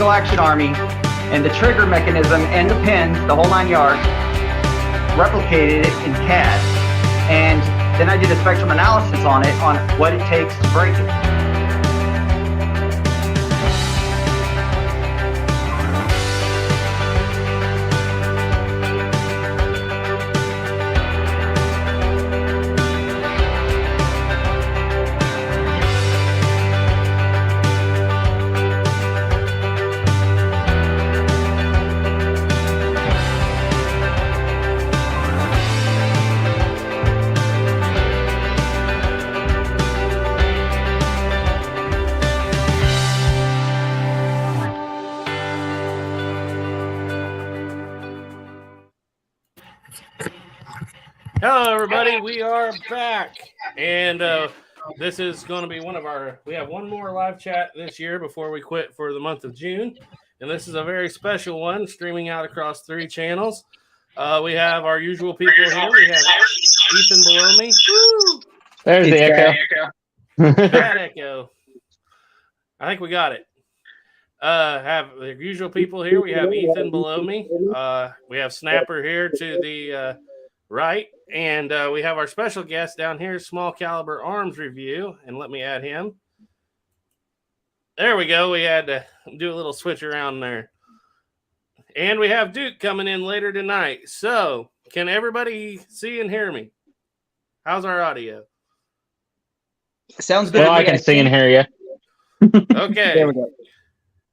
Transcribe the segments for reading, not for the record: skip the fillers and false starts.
single action army, and the trigger mechanism and the pins, the whole 9 yards, replicated it in CAD. And then I did a spectrum analysis on it, on what it takes to break it. Hello, everybody. We are back, and this is going to be one of our. We have one more live chat this year before we quit for the month of June, and this is a very special one, streaming out across 3 channels. We have our usual people here. We have Ethan below me. Woo! There's the echo. Bad echo. I think we got it. Have the usual people here. We have Ethan below me. We have Snapper here to the right, and we have our special guest down here, Small Caliber Arms Review, and let me add him. There we go. We had to do a little switch around there. And we have Duke coming in later tonight. So, can everybody see and hear me? How's our audio? Sounds good. Well, I can see and hear you. Okay. There we go.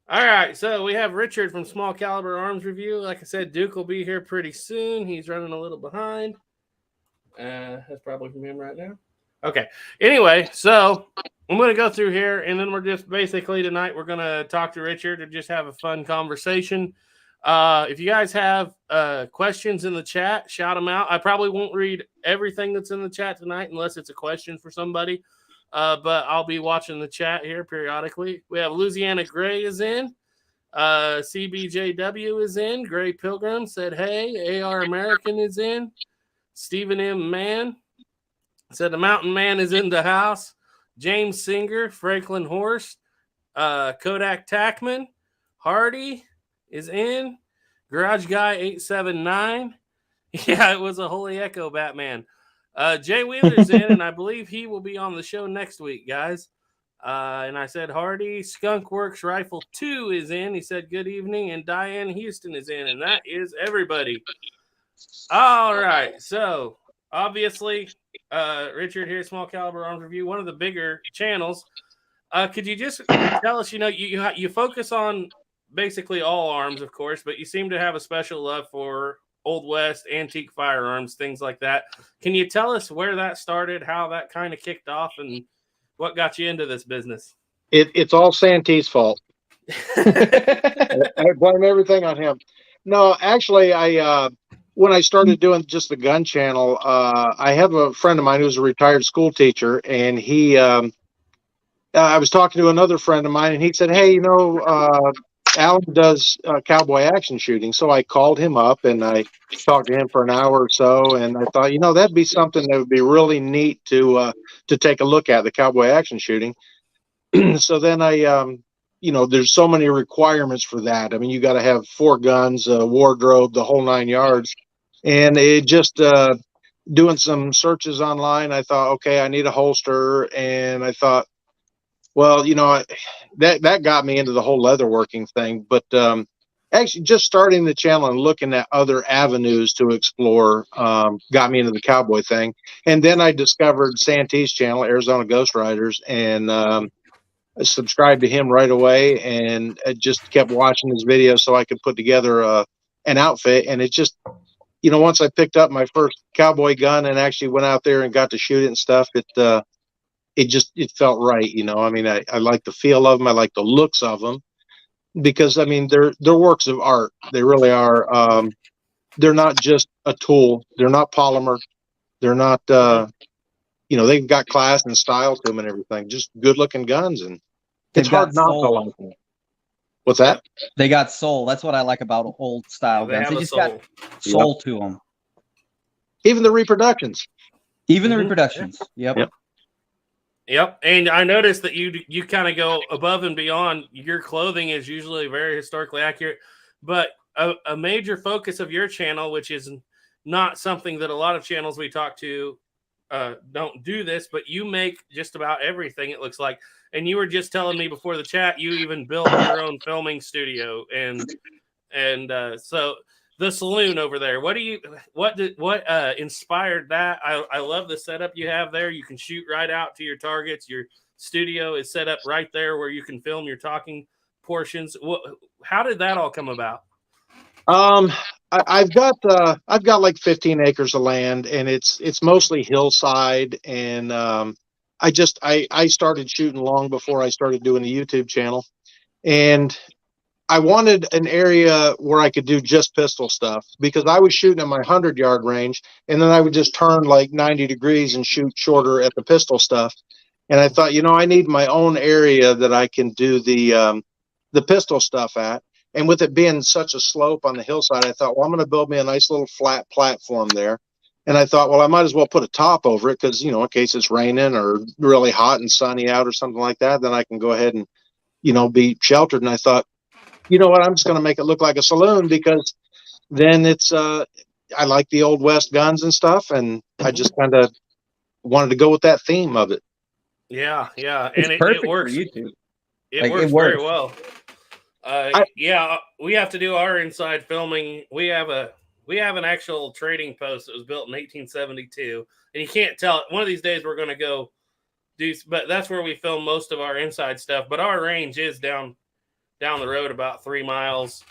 All right, so we have Richard from Small Caliber Arms Review. Like I said, Duke will be here pretty soon. He's running a little behind. That's probably from him right now. Okay. Anyway, so I'm going to go through here, and then we're just basically tonight we're going to talk to Richard and just have a fun conversation. If you guys have questions in the chat, shout them out. I probably won't read everything that's in the chat tonight unless it's a question for somebody. But I'll be watching the chat here periodically. We have Louisiana Gray is in. CBJW is in. Gray Pilgrim said, hey. AR American is in. Stephen M. Mann said the Mountain Man is in the house. James Singer, Franklin Horst, Kodak Tackman, Hardy is in. Garage Guy 879. Yeah, it was a holy echo, Batman. Jay Wheeler's in, and I believe he will be on the show next week, guys. And I said Hardy. Skunk Works Rifle 2 is in. He said good evening. And Diane Houston is in, and that is everybody. All right. So, obviously, Richard here, Small Caliber Arms Review, one of the bigger channels. Could you just tell us, you focus on basically all arms, of course, but you seem to have a special love for Old West, antique firearms, things like that. Can you tell us where that started, how that kind of kicked off, and what got you into this business? It's all Santee's fault. I blame everything on him. No, actually, when I started doing just the gun channel, I have a friend of mine who's a retired school teacher, and I was talking to another friend of mine, and he said, hey, Alan does cowboy action shooting. So I called him up and I talked to him for an hour or so. And I thought, that'd be something that would be really neat to take a look at, the cowboy action shooting. So then there's so many requirements for that. I mean, you got to have 4 guns, a wardrobe, the whole 9 yards. And it just doing some searches online, I thought, okay, I need a holster. And I thought, well, that got me into the whole leatherworking thing. But actually, just starting the channel and looking at other avenues to explore got me into the cowboy thing. And then I discovered Santee's channel, Arizona Ghost Riders, and I subscribed to him right away. And I just kept watching his videos so I could put together an outfit. And it just, once I picked up my first cowboy gun and actually went out there and got to shoot it and stuff, it felt right. I like the feel of them. I like the looks of them because, they're works of art. They really are. They're not just a tool. They're not polymer. They're not, they've got class and style to them and everything. Just good looking guns. And it's hard not to like them. What's that? They got soul. That's what I like about old style guns. They just got soul to them. Even the reproductions. Even the reproductions. Yep. Yep, and I noticed that you kind of go above and beyond. Your clothing is usually very historically accurate, but a major focus of your channel, which is not something that a lot of channels we talk to don't do this, but you make just about everything, it looks like. And you were just telling me before the chat, you even built your own filming studio, and so the saloon over there. What inspired that? I love the setup you have there. You can shoot right out to your targets. Your studio is set up right there where you can film your talking portions. How did that all come about? I've got like 15 acres of land, and it's mostly hillside. And I started shooting long before I started doing the YouTube channel, and I wanted an area where I could do just pistol stuff, because I was shooting at my 100-yard range, and then I would just turn like 90 degrees and shoot shorter at the pistol stuff. And I thought, I need my own area that I can do the pistol stuff at. And with it being such a slope on the hillside, I thought, well, I'm going to build me a nice little flat platform there. And I thought, well, I might as well put a top over it, because, in case it's raining or really hot and sunny out or something like that, then I can go ahead and, be sheltered. And I thought, you know what, I'm just going to make it look like a saloon, because then it's, I like the old West guns and stuff. And I just kind of wanted to go with that theme of it. Yeah. It's And perfect it works. for YouTube. It works very well. We have to do our inside filming. We have an actual trading post that was built in 1872, and you can't tell. One of these days we're going to go do, but that's where we film most of our inside stuff. But our range is down the road about 3 miles,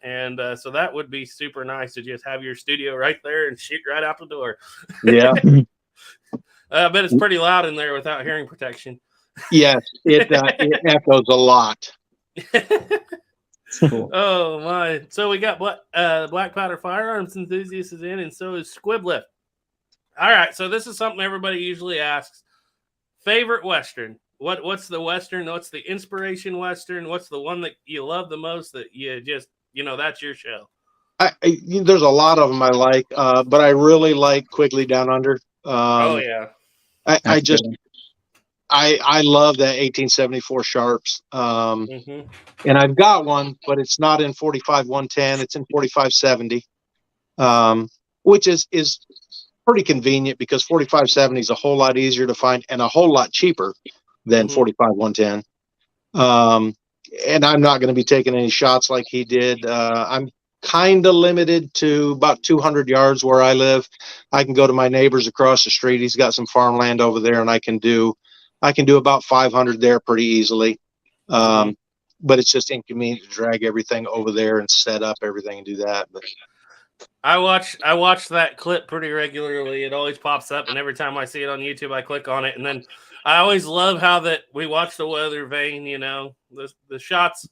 and so that would be super nice to just have your studio right there and shoot right out the door. Yeah. But it's pretty loud in there without hearing protection. Yes, it echoes a lot. Cool. Oh my! So we got Black Powder Firearms Enthusiast is in, and so is Squiblift. All right, so this is something everybody usually asks: favorite Western. What's the Western? What's the inspiration Western? What's the one that you love the most, that you just that's your show? There's a lot of them I like, but I really like Quigley Down Under. Oh yeah, I love that 1874 Sharps. And I've got one, but it's not in 45-110. It's in 45-70, which is pretty convenient, because 45-70 is a whole lot easier to find and a whole lot cheaper than 45-110. And I'm not going to be taking any shots like he did. I'm kind of limited to about 200 yards where I live. I can go to my neighbors across the street. He's got some farmland over there, and I can do about 500 there pretty easily. But it's just inconvenient to drag everything over there and set up everything and do that. But I watch that clip pretty regularly. It always pops up, and every time I see it on YouTube, I click on it. And then I always love how that we watch the weather vane, the shots.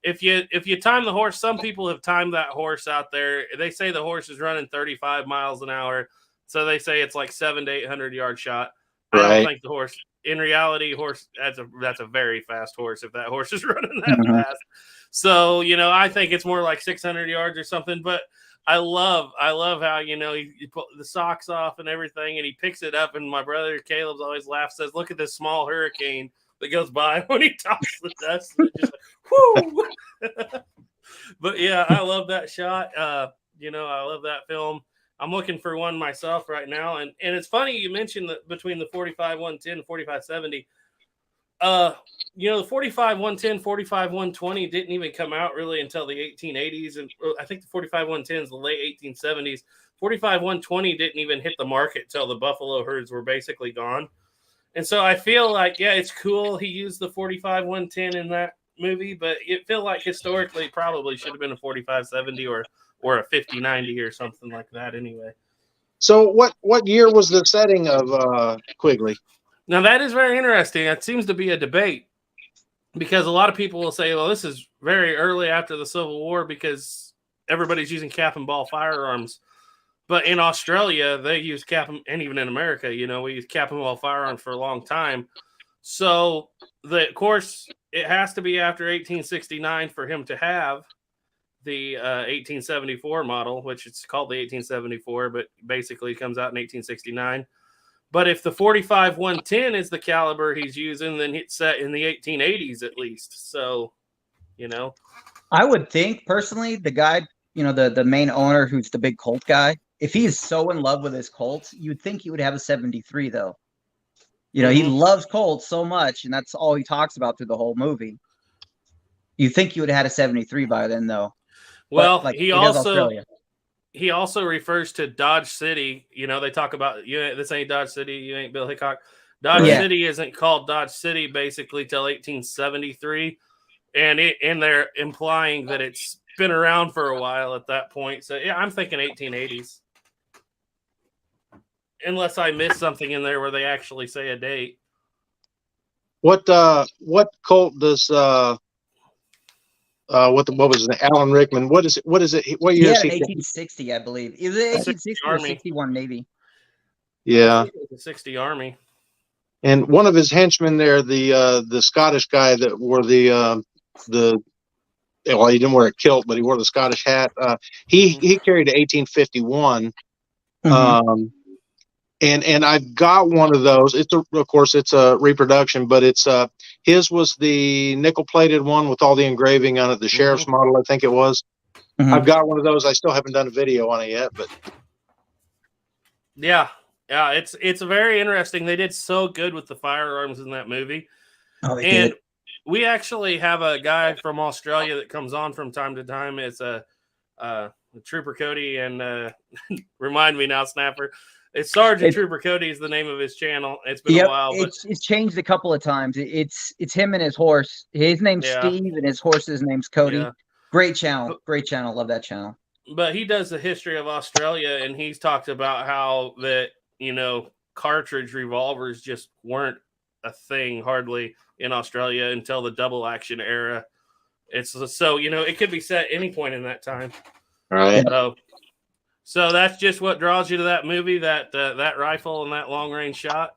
If you time the horse, some people have timed that horse out there. They say the horse is running 35 miles an hour. So they say it's like 700 to 800 yard shot. I don't think the horse, in reality, that's a very fast horse if that horse is running that fast. So, I think it's more like 600 yards or something. But I love how, he put the socks off and everything, and he picks it up. And my brother Caleb's always laughs, says, "Look at this small hurricane that goes by when he tops the dust." Just like, whoo! But yeah, I love that shot. I love that film. I'm looking for one myself right now. And it's funny you mentioned that between the 45-110 and 45-70. The 45-110, 45-120 didn't even come out really until the 1880s. And I think the 45-110 is the late 1870s. 45-120 didn't even hit the market till the buffalo herds were basically gone. And so I feel like, yeah, it's cool he used the 45-110 in that movie, but it feel like historically probably should have been a 45-70 or a 50-90 or something like that anyway. So what year was the setting of Quigley? Now that is very interesting. It seems to be a debate, because a lot of people will say, well, this is very early after the Civil War because everybody's using cap and ball firearms. But in Australia, they use cap, and even in America, we use cap and ball firearms for a long time. So, of course, it has to be after 1869 for him to have the 1874 model, which it's called the 1874, but basically comes out in 1869. But if the 45 110 is the caliber he's using, then it's set in the 1880s at least. So, you know, I would think personally, the guy, the main owner who's the big Colt guy, if he's so in love with his Colts, you'd think he would have a 73 though. He loves Colts so much, and that's all he talks about through the whole movie. You think he would have had a 73 by then, though. Well, but, he also refers to Dodge City. They talk about this ain't Dodge City, you ain't Bill Hickok. Dodge City isn't called Dodge City basically till 1873, and they're implying that it's been around for a while at that point. So yeah, I'm thinking 1880s. Unless I missed something in there where they actually say a date. What Colt does? What was it? Alan Rickman. What is it? What is it? What year is he? 1860, I believe. Is it 1860 or 61 maybe? Yeah, the 60 Army. And one of his henchmen there, the Scottish guy that wore well, he didn't wear a kilt, but he wore the Scottish hat. He carried an 1851. And I've got one of those. Of course, it's a reproduction, but it's his was the nickel-plated one with all the engraving on it, the sheriff's model, I think it was. I've got one of those. I still haven't done a video on it yet, but yeah, it's very interesting. They did so good with the firearms in that movie. Oh, they did. We actually have a guy from Australia that comes on from time to time. It's Trooper Cody, and remind me now, Snapper. It's Sergeant Trooper Cody is the name of his channel. It's been a while, but it's changed a couple of times. It's him and his horse. His name's Steve, and his horse's name's Cody. Yeah. Great channel. Love that channel. But he does the history of Australia, and he's talked about how that cartridge revolvers just weren't a thing hardly in Australia until the double action era. It's so it could be set any point in that time. All right. So that's just what draws you to that movie, that rifle and that long range shot.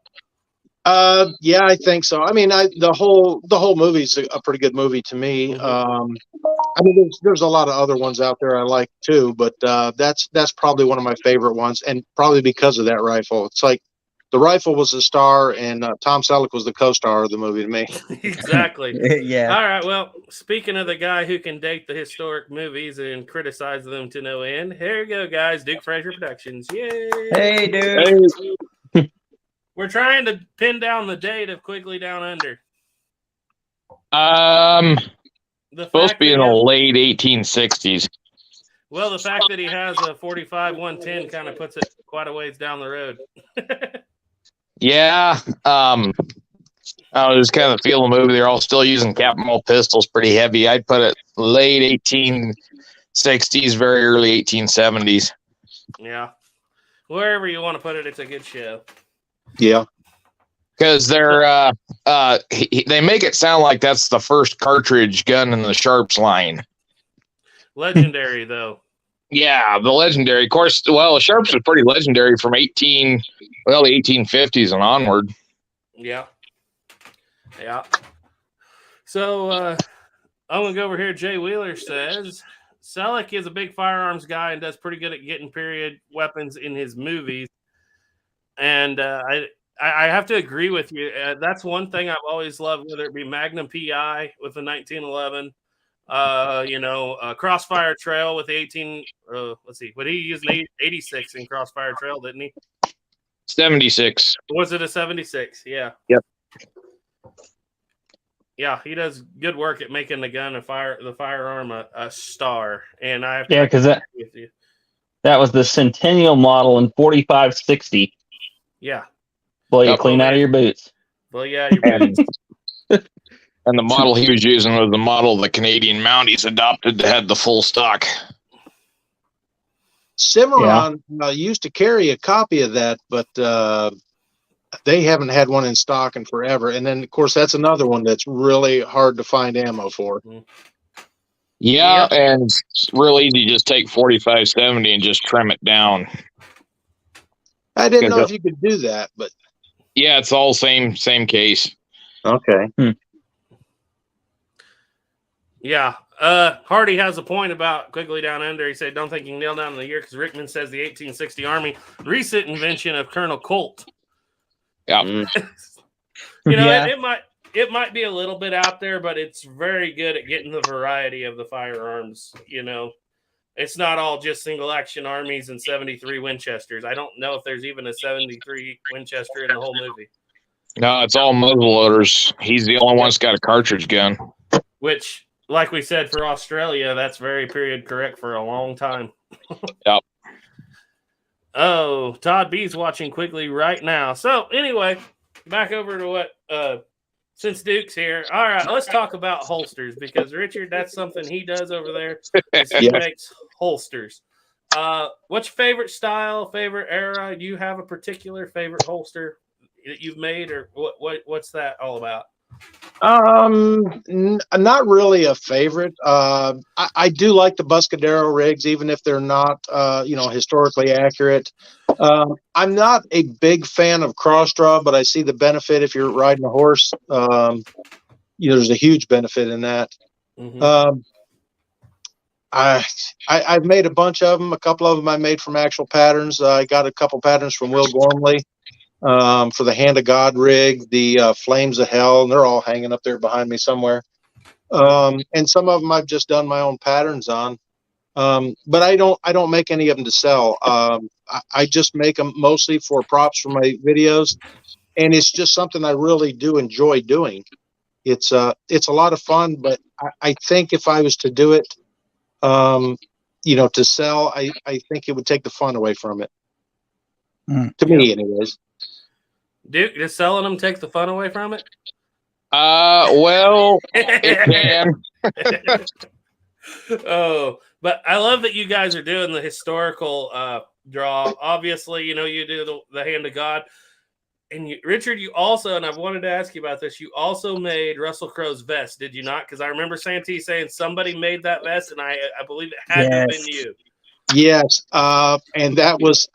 Yeah, I think so. I mean, the whole movie's a pretty good movie to me. I mean, there's a lot of other ones out there I like too, but that's probably one of my favorite ones, and probably because of that rifle. It's like the rifle was the star, and Tom Selleck was the co-star of the movie to me. Exactly. Yeah. All right. Well, speaking of the guy who can date the historic movies and criticize them to no end, here you go, guys. Duke Fraizer Productions. Yay! Hey, dude. Hey. We're trying to pin down the date of Quigley Down Under. Supposed to be in the late 1860s. Well, the fact that he has a 45 110 kind of puts it quite a ways down the road. Yeah. I was kind of feeling the movie. They're all still using Capmol pistols pretty heavy. I'd put it late 1860s, very early 1870s. Yeah. Wherever you want to put it, it's a good show. Yeah. Because they're they make it sound like that's the first cartridge gun in the Sharps line. Legendary, though. Yeah, the legendary. Of course, well, Sharps was pretty legendary from the 1850s and onward. Yeah. Yeah. So I'm going to go over here. Jay Wheeler says, Selleck is a big firearms guy and does pretty good at getting period weapons in his movies. And I have to agree with you. That's one thing I've always loved, whether it be Magnum PI with the 1911, Crossfire Trail with the 18. Let's see, what he used in 86 in Crossfire Trail, didn't he? 76. Was it a 76? Yeah. Yep. Yeah, he does good work at making the gun the firearm a star. And I have because that was the Centennial model in 4560. Yeah. Blow you clean out of your boots. Well, yeah, your boots. And the model he was using was the model the Canadian Mounties adopted that had the full stock. Cimarron used to carry a copy of that, but they haven't had one in stock in forever. And then, of course, that's another one that's really hard to find ammo for. Yeah, and it's real easy to just take 4570 and just trim it down. I didn't know if you could do that, but yeah, it's all same case. Okay. Yeah. Hardy has a point about Quigley Down Under. He said, don't think you can nail down the year because Rickman says the 1860 Army, recent invention of Colonel Colt. Yeah. Yeah. It might be a little bit out there, but it's very good at getting the variety of the firearms. It's not all just single action armies and 73 Winchesters. I don't know if there's even a 73 Winchester in the whole movie. No, it's all muzzle loaders. He's the only one that's got a cartridge gun. Which, like we said, for Australia, that's very period correct for a long time. Yep. Oh, Todd B's watching quickly right now. So anyway, back over to what since Duke's here. All right, let's talk about holsters, because Richard, that's something he does over there. He makes holsters. What's your favorite style, favorite era? Do you have a particular favorite holster that you've made, or what's that all about? Not really a favorite. I do like the Buscadero rigs, even if they're not, historically accurate. I'm not a big fan of cross draw, but I see the benefit if you're riding a horse. There's a huge benefit in that. Mm-hmm. I've made a bunch of them. A couple of them I made from actual patterns. I got a couple patterns from Will Gormley. For the Hand of God rig, the Flames of Hell, and they're all hanging up there behind me somewhere. And some of them I've just done my own patterns on. But I don't make any of them to sell. I just make them mostly for props for my videos, and it's just something I really do enjoy doing. It's a lot of fun, but I think if I was to do it, to sell, I think it would take the fun away from it. To me, anyways. Duke, does selling them take the fun away from it? Well, it can. Oh, but I love that you guys are doing the historical draw. Obviously, you do the Hand of God. And Richard, you also, and I've wanted to ask you about this, you also made Russell Crowe's vest, did you not? Because I remember Santee saying somebody made that vest, and I believe it had to have been you. Yes, and that was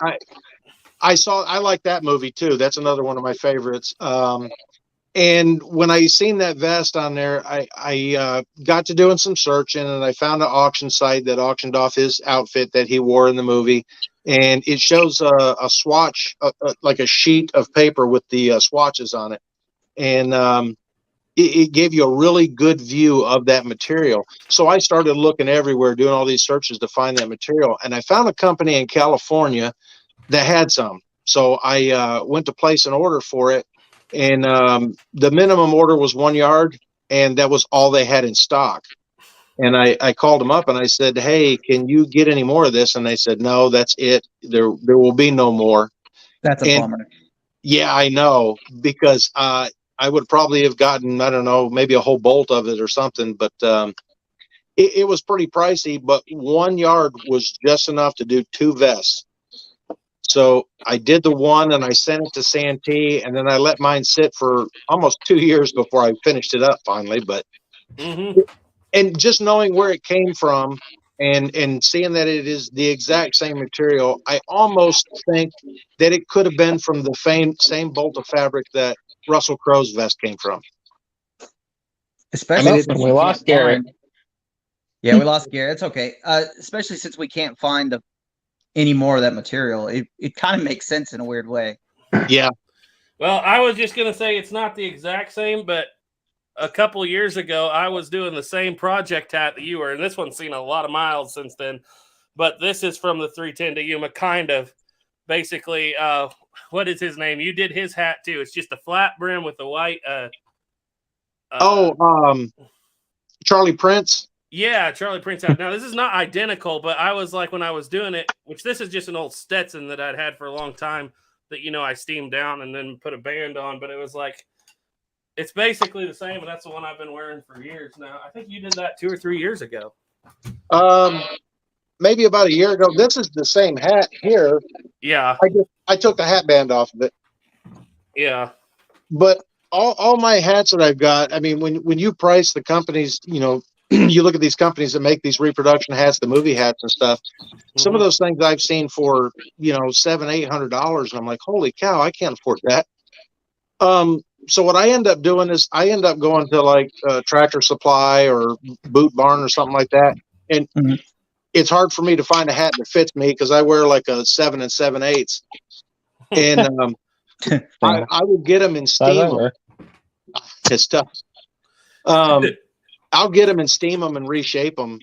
I like that movie too. That's another one of my favorites. And when I seen that vest on there, I got to doing some searching, and I found an auction site that auctioned off his outfit that he wore in the movie. And it shows a swatch, like a sheet of paper with the swatches on it. And it gave you a really good view of that material. So I started looking everywhere, doing all these searches to find that material. And I found a company in California that had some. So I went to place an order for it. And the minimum order was 1 yard, and that was all they had in stock. And I called them up and I said, "Hey, can you get any more of this?" And they said, "No, that's it. There will be no more." That's a bummer. Yeah, I know, because I would probably have gotten, I don't know, maybe a whole bolt of it or something. But it was pretty pricey. But 1 yard was just enough to do 2 vests. So I did the one and I sent it to Santee, and then I let mine sit for almost 2 years before I finished it up finally. But and just knowing where it came from and seeing that it is the exact same material, I almost think that it could have been from the same bolt of fabric that Russell Crowe's vest came from. Especially since we lost Garrett. Yeah, we lost Garrett. It's okay. Especially since we can't find any more of that material. It kind of makes sense in a weird way. Yeah. Well, I was just going to say it's not the exact same, but a couple years ago, I was doing the same project hat that you were, and this one's seen a lot of miles since then. But this is from the 310 to Yuma, kind of. Basically, what is his name? You did his hat too. It's just a flat brim with a white. Charlie Prince. Yeah, Charlie Prince hat. Now, this is not identical, but I was like, when I was doing it, which this is just an old Stetson that I'd had for a long time that, I steamed down and then put a band on, but it was like, it's basically the same, and that's the one I've been wearing for years now. I think you did that 2 or 3 years ago. Maybe about a year ago. This is the same hat here. Yeah. I took the hat band off of it. Yeah. But all my hats that I've got, I mean, when you price the companies, you look at these companies that make these reproduction hats, the movie hats and stuff. Some of those things I've seen for, $700-800, and I'm like, holy cow, I can't afford that. So what I end up doing is I end up going to like Tractor Supply or Boot Barn or something like that. And it's hard for me to find a hat that fits me because I wear like a 7 7/8. And I would get them and steam them. It's tough. I'll get them and steam them and reshape them.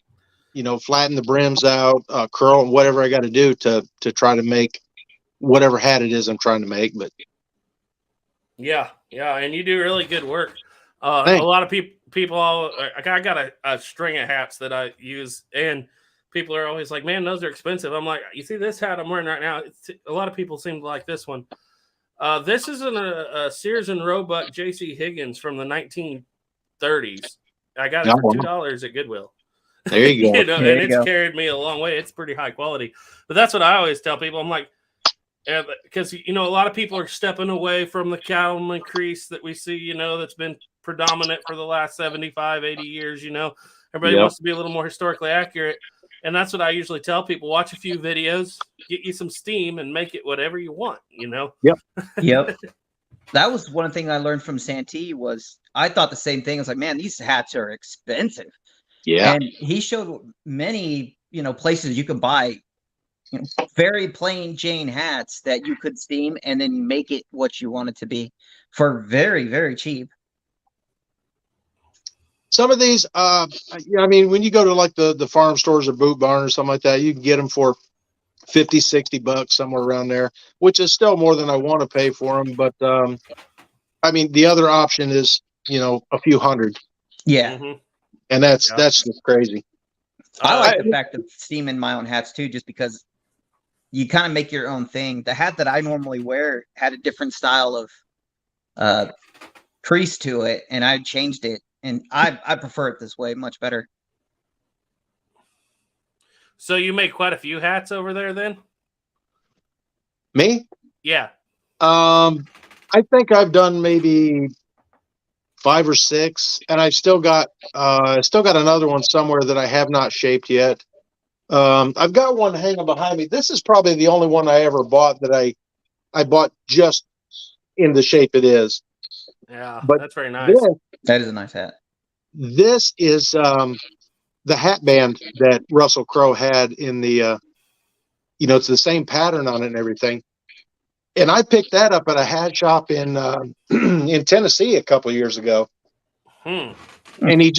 You know, flatten the brims out, curl them, whatever I got to do to try to make whatever hat it is I'm trying to make. But yeah, and you do really good work. A lot of people, I got a string of hats that I use, and people are always like, "Man, those are expensive." I'm like, "You see this hat I'm wearing right now? A lot of people seem to like this one." This is a Sears and Roebuck J.C. Higgins from the 1930s. I got it for $2 at Goodwill. There you go. And it's carried me a long way. It's pretty high quality. But that's what I always tell people. I'm like, because, a lot of people are stepping away from the cattleman crease that we see, that's been predominant for the last 75, 80 years, Everybody wants to be a little more historically accurate. And that's what I usually tell people. Watch a few videos, get you some steam, and make it whatever you want, Yep. That was one thing I learned from Santee was I thought the same thing. I was like, man, these hats are expensive. Yeah. And he showed many, places you can buy very plain Jane hats that you could steam and then make it what you want it to be for very, very cheap. Some of these, when you go to like the farm stores or Boot Barn or something like that, you can get them for $50-$60 somewhere around there, which is still more than I want to pay for them. But the other option is a few hundred. Yeah, and that's just crazy. I like the fact of steaming my own hats too, just because you kind of make your own thing. The hat that I normally wear had a different style of crease to it, and I changed it. And I prefer it this way, much better. So you make quite a few hats over there then? Me? Yeah. I think I've done maybe 5 or 6, and I've still got another one somewhere that I have not shaped yet. I've got one hanging behind me. This is probably the only one I ever bought that I bought just in the shape it is. Yeah, but that's very nice. That is a nice hat. This is the hat band that Russell Crowe had in the, it's the same pattern on it and everything. And I picked that up at a hat shop in Tennessee a couple of years ago. And he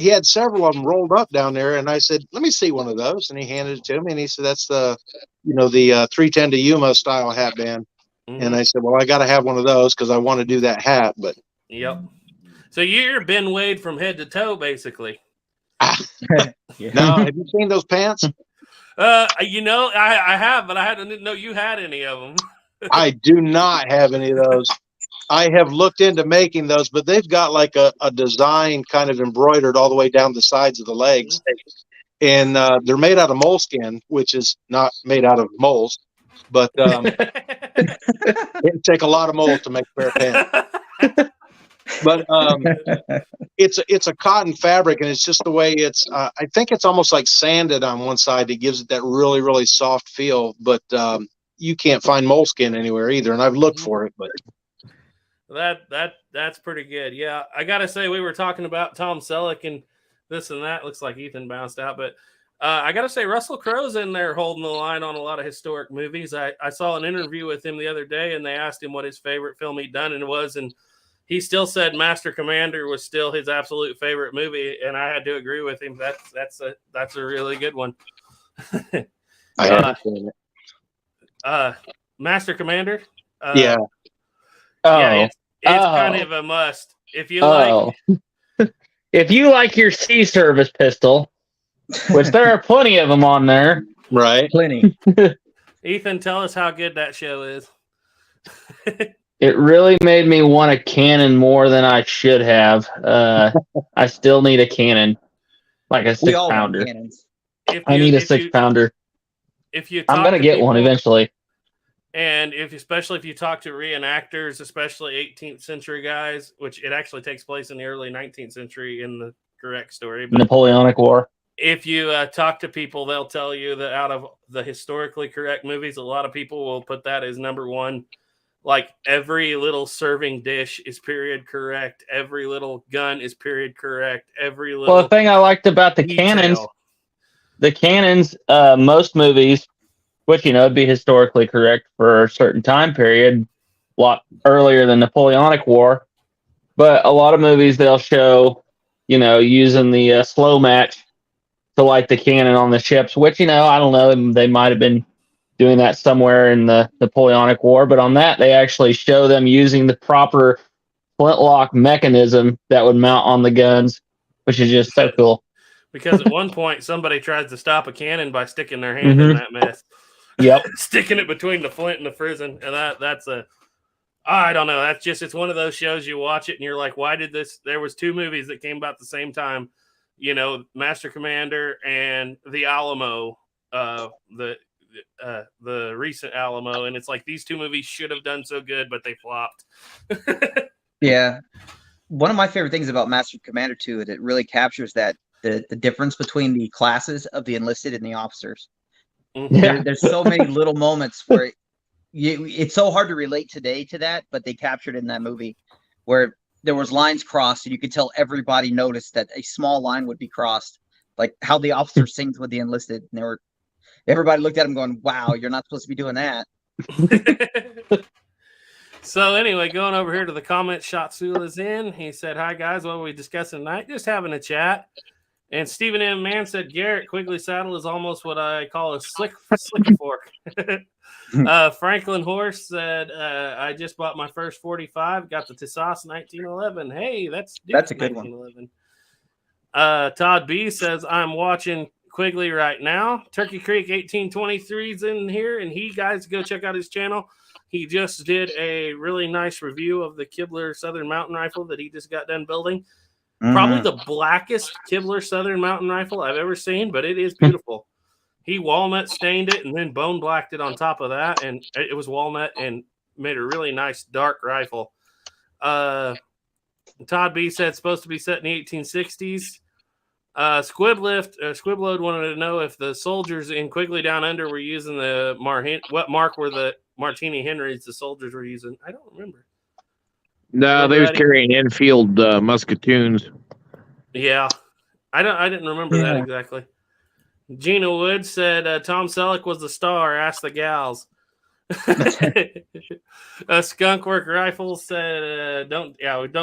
had several of them rolled up down there. And I said, let me see one of those. And he handed it to me. And he said, that's the 310 to Yuma style hat band. And I said, well, I got to have one of those because I want to do that hat. But yep. So you're Ben Wade from head to toe, basically. No, have you seen those pants? I have, but I didn't know you had any of them. I do not have any of those. I have looked into making those, but they've got like a design kind of embroidered all the way down the sides of the legs. And they're made out of moleskin, which is not made out of moles. But it'd take a lot of mold to make a pair of pants. But it's a cotton fabric, and it's just the way it's. I think it's almost like sanded on one side. It gives it that really, really soft feel. But you can't find moleskin anywhere either, and I've looked for it. But that's pretty good. Yeah, I gotta say we were talking about Tom Selleck and this and that. Looks like Ethan bounced out, but. I got to say, Russell Crowe's in there holding the line on a lot of historic movies. I saw an interview with him the other day, and they asked him what his favorite film he'd done, and it was, and he still said Master Commander was still his absolute favorite movie, and I had to agree with him. That's a really good one. I haven't seen it. Master Commander? Yeah. Yeah, it's kind of a must. If you if you like your sea service pistol, which there are plenty of them on there. Right. Plenty. Ethan, tell us how good that show is. It really made me want a cannon more than I should have. I still need a cannon. Like a 6-pounder. I need a 6-pounder. I'm going to get one eventually. And especially if you talk to reenactors, especially 18th century guys, which it actually takes place in the early 19th century in the correct story. But Napoleonic War. If you talk to people, they'll tell you that out of the historically correct movies, a lot of people will put that as number one. Like every little serving dish is period correct. Every little gun is period correct. Every little. Well, the thing I liked about the cannons, most movies, which, it'd be historically correct for a certain time period, a lot earlier than Napoleonic War. But a lot of movies they'll show, using the slow match to light the cannon on the ships, which, I don't know, they might have been doing that somewhere in the Napoleonic War, but on that, they actually show them using the proper flintlock mechanism that would mount on the guns, which is just so cool. Because at one point, somebody tries to stop a cannon by sticking their hand in that mess. Yep. Sticking it between the flint and the frizzen. And I don't know. It's one of those shows you watch it and you're like, why did this? There was 2 movies that came about the same time, Master Commander and the Alamo, the recent Alamo. And it's like, these 2 movies should have done so good, but they flopped. Yeah. One of my favorite things about Master Commander 2 is it really captures that the difference between the classes of the enlisted and the officers. Yeah. There's so many little moments where it's so hard to relate today to that, but they captured it in that movie where there was lines crossed and you could tell everybody noticed that a small line would be crossed, like how the officer sings with the enlisted. And everybody looked at him going, wow, you're not supposed to be doing that. So anyway, going over here to the comments, Shatsul is in. He said, hi guys, what are we discussing tonight? Just having a chat. And Stephen M. Mann said, Garrett, Quigley saddle is almost what I call a slick fork. Franklin Horse said, I just bought my first 45, got the Tisas 1911. Hey, that's a good 1911. Todd B. says, I'm watching Quigley right now. Turkey Creek 1823 is in here, and guys, go check out his channel. He just did a really nice review of the Kibler Southern Mountain Rifle that he just got done building. Probably the blackest Kibler Southern Mountain Rifle I've ever seen, but it is beautiful. He walnut stained it and then bone blacked it on top of that, and it was walnut and made a really nice dark rifle. Todd B said it's supposed to be set in the 1860s. Squibload wanted to know if the soldiers in Quigley Down Under were using what mark were the Martini Henrys the soldiers were using. I don't remember. No, they was carrying Enfield musketoons. Yeah, I didn't remember that exactly. Gina Wood said Tom Selleck was the star. Ask the gals. Skunkwork Rifles said don't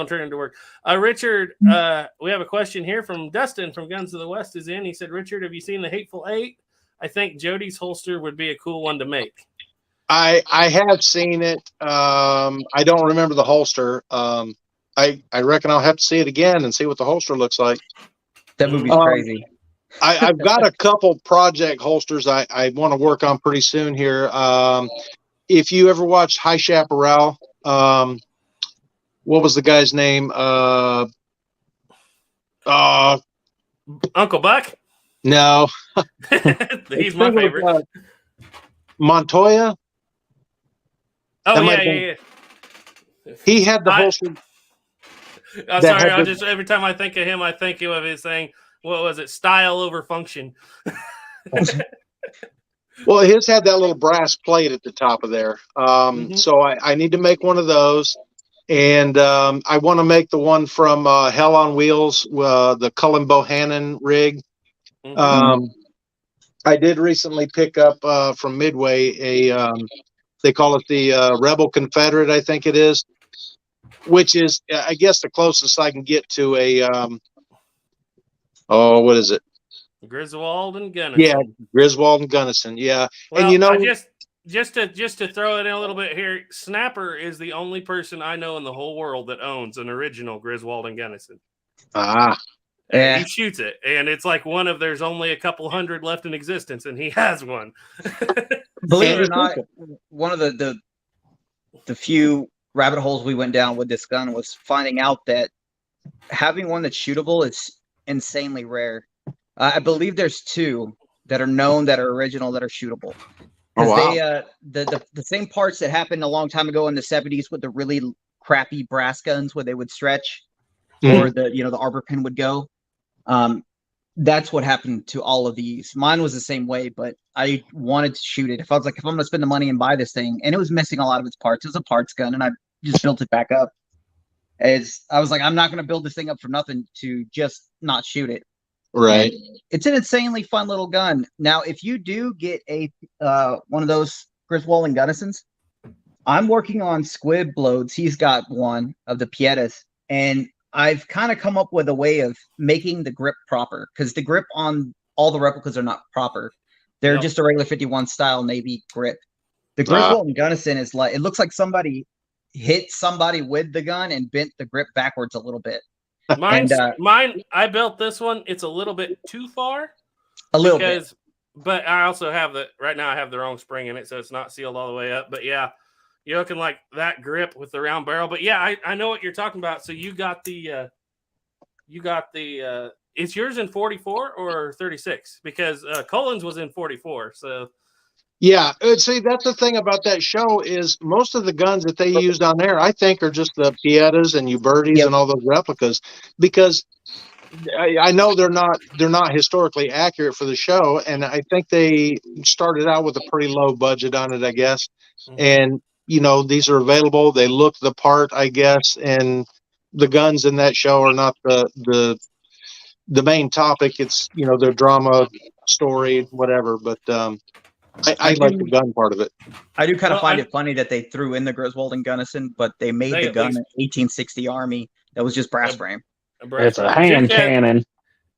turn into work. Richard, we have a question here from Dustin from Guns of the West is in. He said, Richard, have you seen the Hateful Eight? I think Jody's holster would be a cool one to make. I have seen it. I don't remember the holster. I reckon I'll have to see it again and see what the holster looks like. That movie's crazy. I've got a couple project holsters I want to work on pretty soon here. If you ever watched High Chaparral, what was the guy's name? Uncle Buck? No. He's my favorite. Montoya? Oh, yeah. He had the holster. I'm sorry. Every time I think of him, I think of his saying, what was it? Style over function. Well, his had that little brass plate at the top of there. So I need to make one of those. And I want to make the one from Hell on Wheels, the Cullen Bohannon rig. I did recently pick up from Midway they call it the Rebel Confederate, I think it is, which is, I guess, the closest I can get to a, what is it? Griswold and Gunnison. Yeah, Griswold and Gunnison. Yeah, well, and just to throw it in a little bit here, Snapper is the only person I know in the whole world that owns an original Griswold and Gunnison. Yeah. He shoots it, and it's like there's only a couple hundred left in existence, and he has one. Believe it or not, one of the few rabbit holes we went down with this gun was finding out that having one that's shootable is insanely rare. I believe there's 2 that are known that are original that are shootable. Because the same parts that happened a long time ago in the 70s with the really crappy brass guns where they would stretch or the arbor pin would go. That's what happened to all of these. Mine was the same way, but I wanted to shoot it. If I was like, if I'm going to spend the money and buy this thing, and it was missing a lot of its parts. It was a parts gun, and I just built it back up. I was like, I'm not going to build this thing up for nothing to just not shoot it. Right. And it's an insanely fun little gun. Now, if you do get a one of those Griswold and Gunnisons, I'm working on Squib Loads. He's got one of the Pietas, and I've kind of come up with a way of making the grip proper, because the grip on all the replicas are not proper. They're just a regular 51 style Navy grip. The Griswold and Gunnison is like, it looks like somebody hit somebody with the gun and bent the grip backwards a little bit. Mine, I built this one. It's a little bit too far. A little bit. But I also have right now I have the wrong spring in it, so it's not sealed all the way up. But yeah, you're looking like that grip with the round barrel. But yeah, I know what you're talking about. So you got the is yours in 44 or 36? Because Colin's was in 44. So yeah, see, that's the thing about that show is most of the guns that they used on there, I think, are just the Pietas and Ubertis and all those replicas, because I know they're not historically accurate for the show, and I think they started out with a pretty low budget on it, I guess. And these are available. They look the part, I guess, and the guns in that show are not the main topic. It's their drama, story, whatever. But I like the gun part of it. I do kind of find it funny that they threw in the Griswold and Gunnison, but they made the gun an 1860 Army that was just brass frame. It's a hand cannon.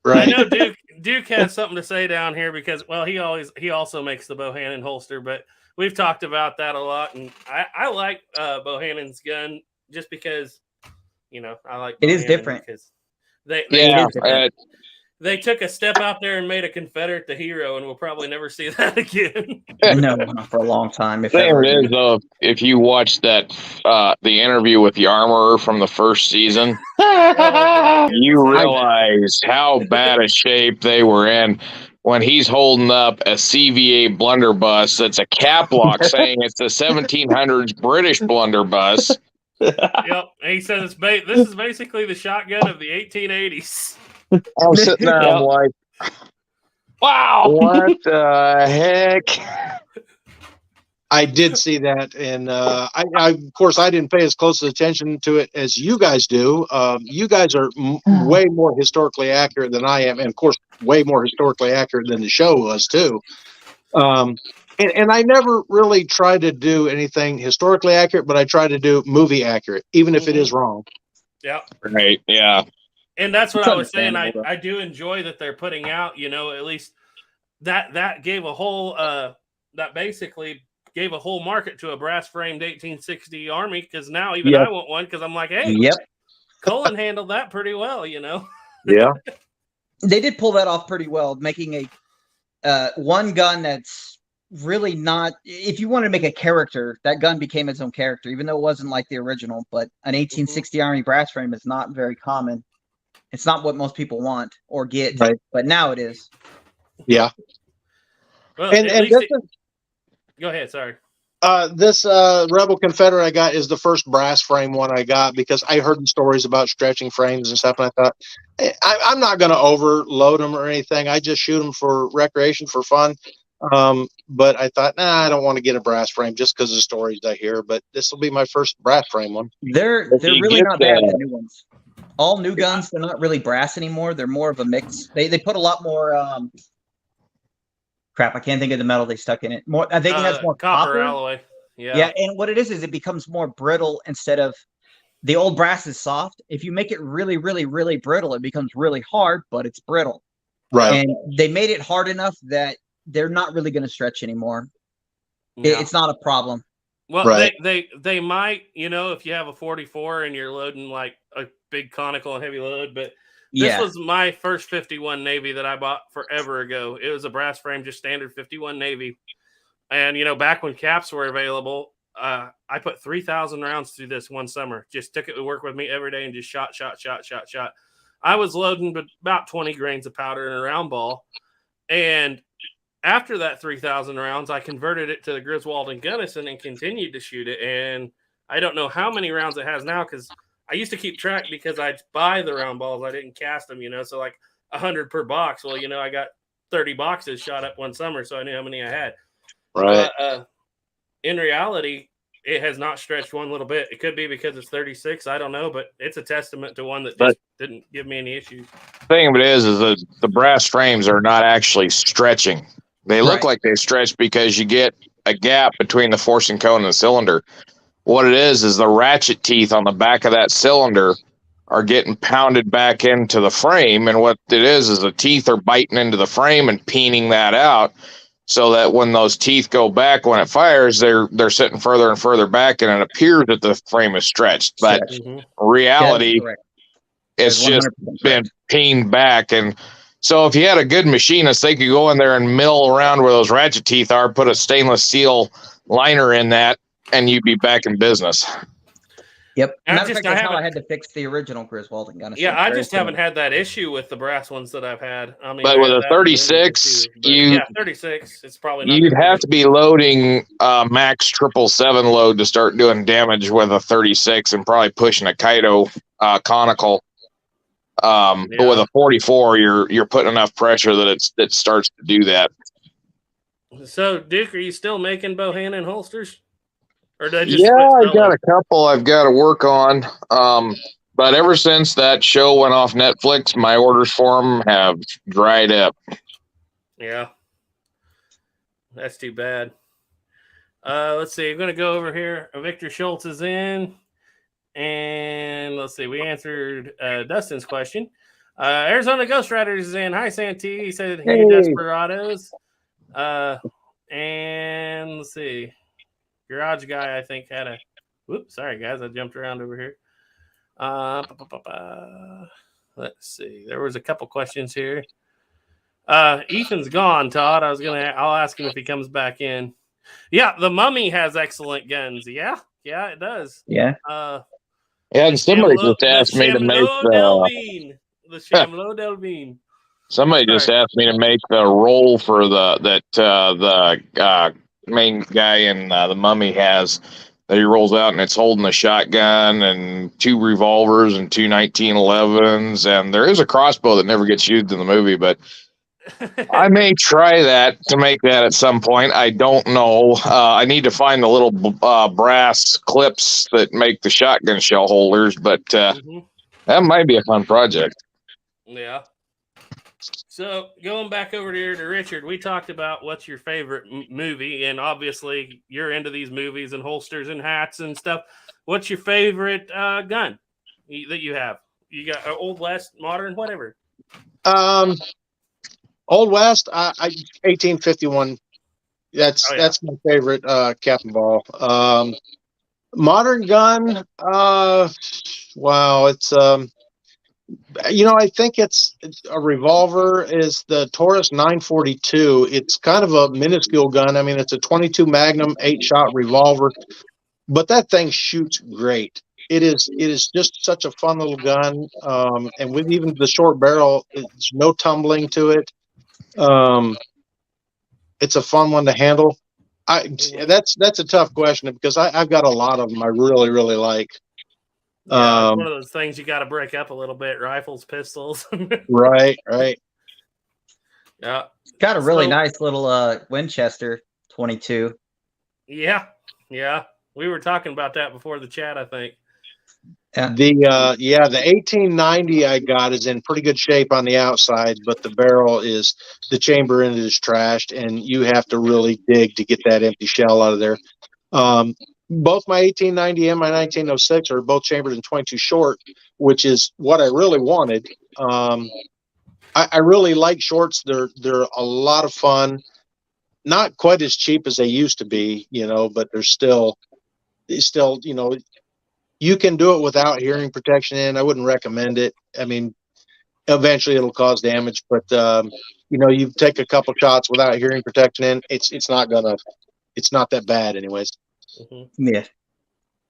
Right. I know Duke has something to say down here because, well, he also makes the Bohannon holster, but we've talked about that a lot, and I like Bohannon's gun just because, I like it is different. Because they they took a step out there and made a Confederate the hero, and we'll probably never see that again. No, not for a long time. There it is, though. If you watch that, the interview with the armorer from the first season, you realize how bad a shape they were in when he's holding up a CVA blunderbuss that's a cap lock saying it's the 1700s British blunderbuss. Yep, and he says this is basically the shotgun of the 1880s. I'm sitting there, I'm like, wow, what the heck? I did see that, and I of course I didn't pay as close attention to it as you guys do. You guys are way more historically accurate than I am, and of course way more historically accurate than the show was too. And I never really tried to do anything historically accurate, but I try to do movie accurate, even if it is wrong. Yeah. Right. Yeah. And that's what I was saying. I do enjoy that they're putting out, at least that gave a whole that basically gave a whole market to a brass framed 1860 Army, because now even I want one, because I'm like, hey, Colin handled that pretty well, Yeah. They did pull that off pretty well, making a one gun that's really not. If you want to make a character, that gun became its own character, even though it wasn't like the original. But an 1860 Army brass frame is not very common. It's not what most people want or get, but now it is. Yeah. Well, go ahead. Sorry. This Rebel Confederate I got is the first brass frame one I got, because I heard the stories about stretching frames and stuff, and I thought, I'm not going to overload them or anything. I just shoot them for recreation, for fun. But I thought, I don't want to get a brass frame just because of the stories I hear. But this will be my first brass frame one. They're really not bad, the new ones. All new guns, they're not really brass anymore. They're more of a mix. They put a lot more crap. I can't think of the metal they stuck in it. More, I think it has more copper alloy. Yeah, and what it is it becomes more brittle instead of the old brass is soft. If you make it really, really, really brittle, it becomes really hard, but it's brittle. Right. And they made it hard enough that they're not really going to stretch anymore. Yeah. It's not a problem. Well, they might, if you have a 44 and you're loading like a big conical and heavy load, but this was my first 51 Navy that I bought forever ago. It was a brass frame, just standard 51 Navy. And, back when caps were available, I put 3,000 rounds through this one summer. Just took it to work with me every day and just shot. I was loading about 20 grains of powder in a round ball. And after that 3,000 rounds, I converted it to the Griswold and Gunnison and continued to shoot it. And I don't know how many rounds it has now, because I used to keep track because I'd buy the round balls. I didn't cast them, so like 100 per box. Well, I got 30 boxes shot up one summer, so I knew how many I had. Right. In reality, it has not stretched one little bit. It could be because it's 36. I don't know, but it's a testament to one that just didn't give me any issues. The thing of it is the brass frames are not actually stretching. They look like they stretch because you get a gap between the forcing cone and the cylinder. what it is the ratchet teeth on the back of that cylinder are getting pounded back into the frame. And what it is the teeth are biting into the frame and peening that out, so that when those teeth go back, when it fires, they're sitting further and further back, and it appears that the frame is stretched. But reality, it's just been peened back. And so if you had a good machinist, they could go in there and mill around where those ratchet teeth are, put a stainless steel liner in that, and you'd be back in business. Yep. Matter of fact, that's how I had to fix the original Griswold and gun. Yeah, I just haven't had that issue with the brass ones that I've had. I mean, but with a 36, 36, it's probably not you'd have to be loading max 777 load to start doing damage with a 36, and probably pushing a Kaido conical. But with a 44, you're putting enough pressure that it starts to do that. So, Duke, are you still making Bohannon holsters? Or did I just I got a couple I've got to work on. But ever since that show went off Netflix, my orders for them have dried up. Yeah. That's too bad. Let's see. I'm going to go over here. Victor Schultz is in. And let's see. We answered Dustin's question. Arizona Ghost Riders is in. Hi, Santee. He said, hey, Desperados. And let's see. Garage Guy, I think, had a... Whoops, sorry, guys. I jumped around over here. Let's see. There was a couple questions here. Ethan's gone, Todd. I'll ask him if he comes back in. Yeah, the Mummy has excellent guns. Yeah, it does. Yeah. And somebody just asked me to make the Chamelot Delvine. Somebody just asked me to make the roll for the main guy in the Mummy has, that he rolls out and it's holding a shotgun and 2 revolvers and 2 1911s, and there is a crossbow that never gets used in the movie, but I may try that to make that at some point. I don't know. I need to find the little brass clips that make the shotgun shell holders, but that might be a fun project. Yeah. So going back over here to Richard, we talked about what's your favorite movie, and obviously you're into these movies and holsters and hats and stuff. What's your favorite gun that you have? You got Old West, modern, whatever. Old West, 1851. That's my favorite cap and ball. Modern gun, wow, it's I think it's a revolver is the Taurus 942. It's kind of a minuscule gun. I mean, it's a 22 Magnum 8-shot revolver, but that thing shoots great. It is just such a fun little gun. And with even the short barrel, there's no tumbling to it. It's a fun one to handle. That's a tough question because I've got a lot of them I really, really like. Yeah, it's one of those things you got to break up a little bit. Rifles, pistols. Right. Yeah. Got a really nice little Winchester 22. Yeah. We were talking about that before the chat, I think. Yeah. The 1890 I got is in pretty good shape on the outside, but the barrel the chamber in it is trashed, and you have to really dig to get that empty shell out of there. Both my 1890 and my 1906 are both chambered in 22 short, which is what I really wanted. I really like shorts. They're a lot of fun. Not quite as cheap as they used to be, but they're still, you can do it without hearing protection in. I wouldn't recommend it. I mean, eventually it'll cause damage, but you take a couple shots without hearing protection in, it's not that bad anyways. Mm-hmm. Yeah,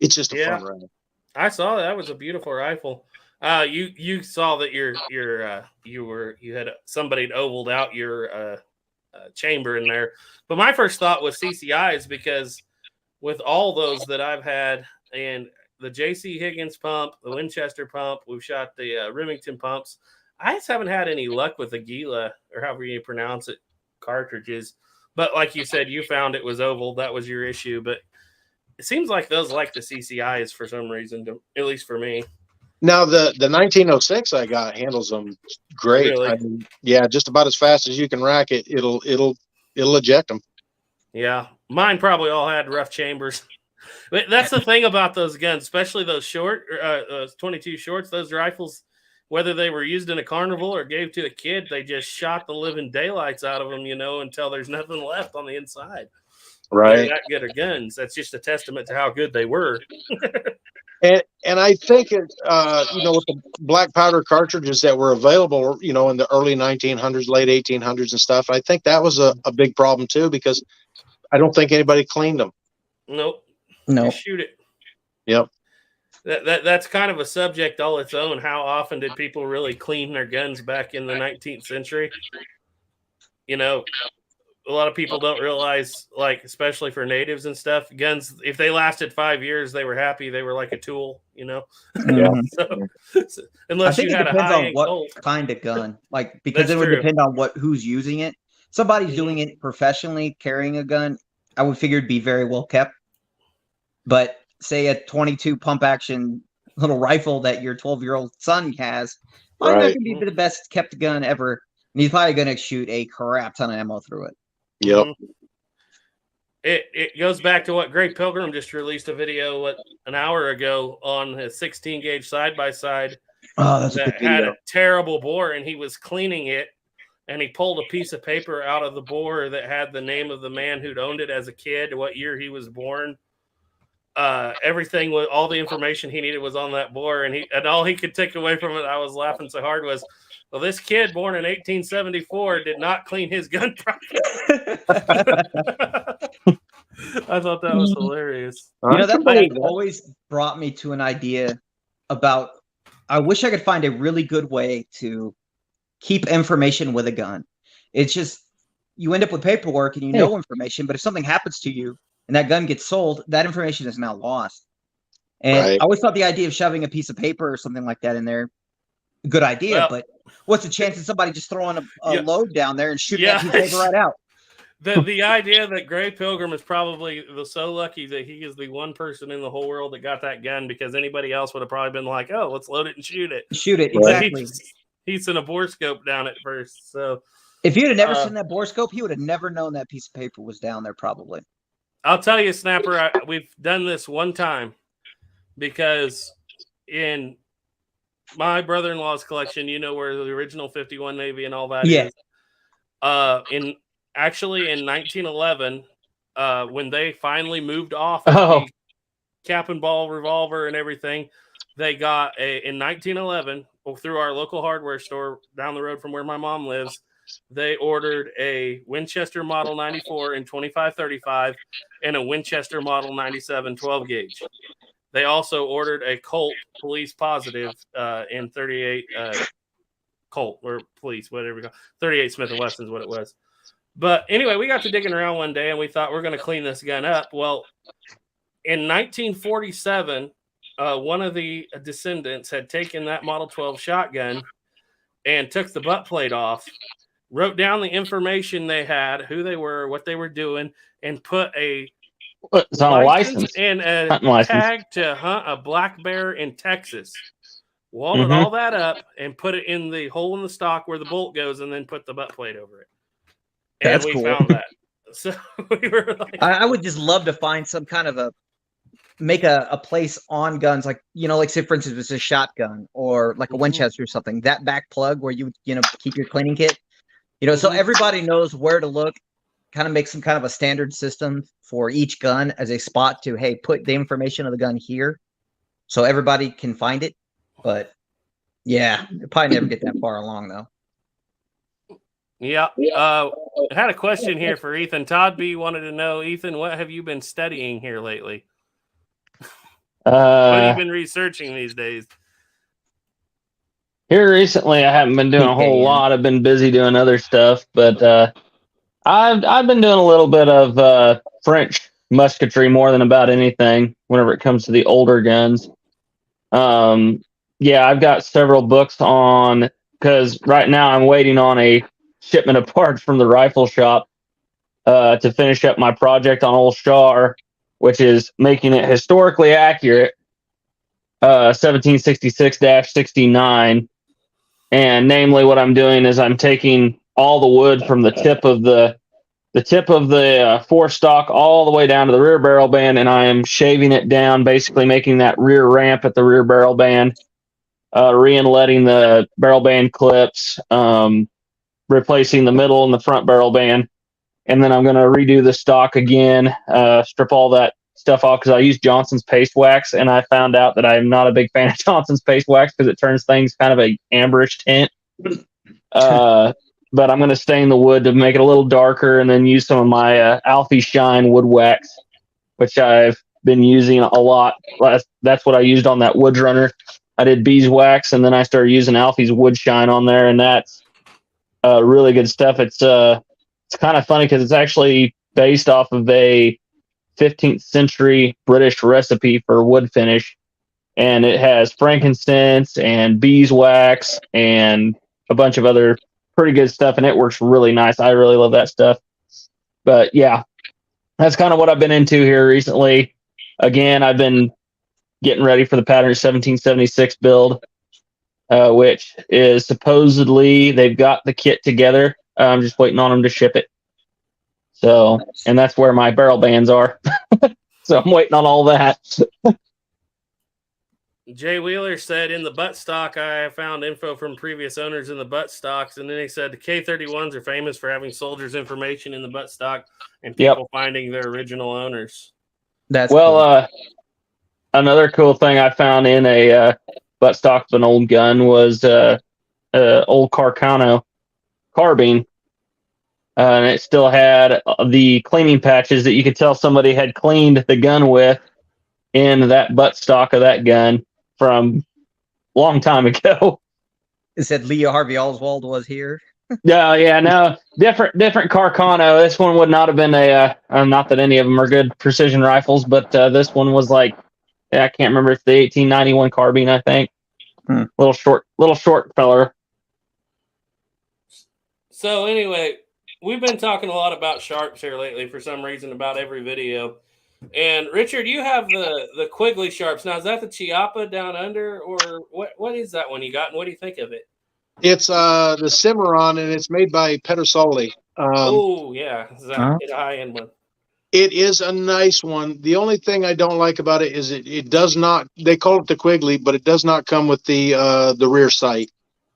it's just a fun rifle. I saw that was a beautiful rifle. You saw that you had somebody ovaled out your chamber in there, but my first thought was CCIs, because with all those that I've had, and the JC Higgins pump, the Winchester pump, we've shot the Remington pumps, I just haven't had any luck with the Gila, or however you pronounce it, cartridges. But like you said, you found it was oval. That was your issue. But it seems like those like the CCIs for some reason, at least for me. Now the 1906 I got handles them great. Really? I mean, just about as fast as you can rack it. It'll eject them. Yeah, mine probably all had rough chambers. But that's the thing about those guns, especially those 22 shorts, those rifles, whether they were used in a carnival or gave to a kid, they just shot the living daylights out of them, until there's nothing left on the inside. Right. They're not good at guns. That's just a testament to how good they were. And I think with the black powder cartridges that were available, in the early 1900s, late 1800s and stuff, I think that was a big problem too, because I don't think anybody cleaned them. Nope. No. Just shoot it. Yep. That's kind of a subject all its own. How often did people really clean their guns back in the 19th century? A lot of people don't realize, especially for natives and stuff, guns, if they lasted 5 years, they were happy. They were like a tool, Mhm. So, unless I think you it had a depends on high-end what Colt. kind of gun. Because That's it would true. depend on who's using it. Somebody's doing it professionally, carrying a gun, I would figure it'd be very well kept. But say a 22 pump action little rifle that your 12-year-old son has, probably not Right. going to be the best kept gun ever. And he's probably going to shoot a crap ton of ammo through it. Yep. It goes back to what Gray Pilgrim just released a video an hour ago on his 16 gauge side by side. Oh, that's a That good had video. a terrible bore, and he was cleaning it, and he pulled a piece of paper out of the bore that had the name of the man who'd owned it as a kid, what year he was born. Everything with all the information he needed was on that bore, and all he could take away from it, I was laughing so hard, was, well, this kid born in 1874 did not clean his gun properly. I thought that was hilarious. That always brought me to an idea about, I wish I could find a really good way to keep information with a gun. It's just, you end up with paperwork and know information, but if something happens to you and that gun gets sold, that information is now lost. And Right. I always thought the idea of shoving a piece of paper or something like that in there, a good idea, Well, but what's the chance of somebody just throwing a load down there and shooting Yeah. that piece of paper right out? The idea that Gray Pilgrim is probably so lucky that he is the one person in the whole world that got that gun, because anybody else would have probably been like, oh, let's load it and shoot it. Shoot it, But exactly. He sent a bore scope down at first. So If you'd have never seen that bore scope, he would have never known that piece of paper was down there, probably. I'll tell you, Snapper, we've done this one time, because in my brother-in-law's collection, where the original 51 Navy and all that is. In 1911, when they finally moved off of the cap and ball revolver and everything, they got in 1911, through our local hardware store down the road from where my mom lives, they ordered a Winchester Model 94 in 25-35 and a Winchester Model 97 12 gauge. They also ordered a Colt Police Positive in 38 Colt or Police, whatever we call 38 Smith & Wesson is what it was. But anyway, we got to digging around one day and we thought we're going to clean this gun up. Well, in 1947, one of the descendants had taken that Model 12 shotgun and took the butt plate off, wrote down the information they had, who they were, what they were doing, and put it's on a license and a license. tag to hunt a black bear in Texas. Walled all that up and put it in the hole in the stock where the bolt goes, and then put the butt plate over it. And That's we cool. found that. So we were like, I would just love to find some kind of make a place on guns, like say for instance, it's a shotgun or like a Winchester or something. That back plug where you keep your cleaning kit, so everybody knows where to look. Kind of make some kind of a standard system for each gun as a spot to, hey, put the information of the gun here, so everybody can find it. But yeah, you'll probably never get that far along though. yeah. I had a question here for Ethan. Todd B wanted to know, Ethan, what have you been studying here lately? What have you been researching these days? Here recently, I haven't been doing a whole lot. I've been busy doing other stuff, but I've been doing a little bit of French musketry more than about anything whenever it comes to the older guns. Yeah, I've got several books on, because right now I'm waiting on a shipment of parts from the rifle shop to finish up my project on Old Char, which is making it historically accurate, 1766-69. And namely what I'm doing is I'm taking all the wood from the tip of the the tip of the forestock all the way down to the rear barrel band, and I am shaving it down, basically making that rear ramp at the rear barrel band, re-inletting the barrel band clips, replacing the middle and the front barrel band, and then I'm going to redo the stock again, strip all that stuff off because I use Johnson's paste wax, and I found out that I'm not a big fan of Johnson's paste wax because it turns things kind of a amberish tint. But I'm going to stain the wood to make it a little darker, and then use some of my Alfie Shine wood wax, which I've been using a lot. That's what I used on that Woods Runner. I did beeswax, and then I started using Alfie's Wood Shine on there, and that's really good stuff. It's kind of funny because it's actually based off of a 15th century British recipe for wood finish, and it has frankincense and beeswax and a bunch of other pretty good stuff, and it works really nice. I really love that stuff. But yeah, that's kind of what I've been into here recently. Again, I've been getting ready for the Pattern 1776 build, which is supposedly they've got the kit together. I'm just waiting on them to ship it. So, and that's where my barrel bands are. So I'm waiting on all that. Jay Wheeler said in the buttstock, I found info from previous owners in the buttstocks, and then he said the K31s are famous for having soldiers' information in the buttstock and people finding their original owners. That's well, cool. Another cool thing I found in a buttstock of an old gun was old Carcano carbine. And it still had the cleaning patches that you could tell somebody had cleaned the gun with in that buttstock of that gun from a long time ago. It said Lee Harvey Oswald was here. No, different Carcano. This one would not have been not that any of them are good precision rifles, but this one was like, I can't remember. It's the 1891 carbine, I think. Little short feller. So anyway, we've been talking a lot about sharps here lately for some reason about every video. And Richard, you have the Quigley sharps. Now, is that the Chiappa down under, or what is that one you got, and what do you think of it? It's the Cimarron, and it's made by Pedersoli. Oh, yeah. Is that a high-end one? It is a nice one. The only thing I don't like about it is it does not, they call it the Quigley, but it does not come with the rear sight.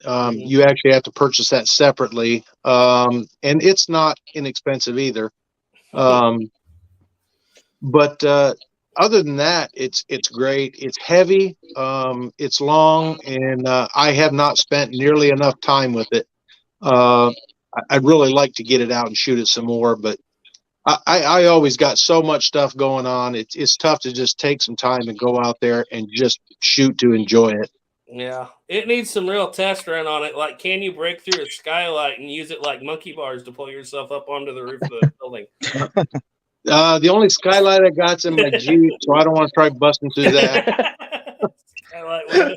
You actually have to purchase that separately. And it's not inexpensive either. But other than that, it's great. It's heavy. It's long, and I have not spent nearly enough time with it. I'd really like to get it out and shoot it some more, but I always got so much stuff going on. It's tough to just take some time and go out there and just shoot to enjoy it. Yeah, it needs some real test run on it. Like, can you break through a skylight and use it like monkey bars to pull yourself up onto the roof of the building? The only skylight I got's in my Jeep, so I don't want to try busting through that. Skylight window.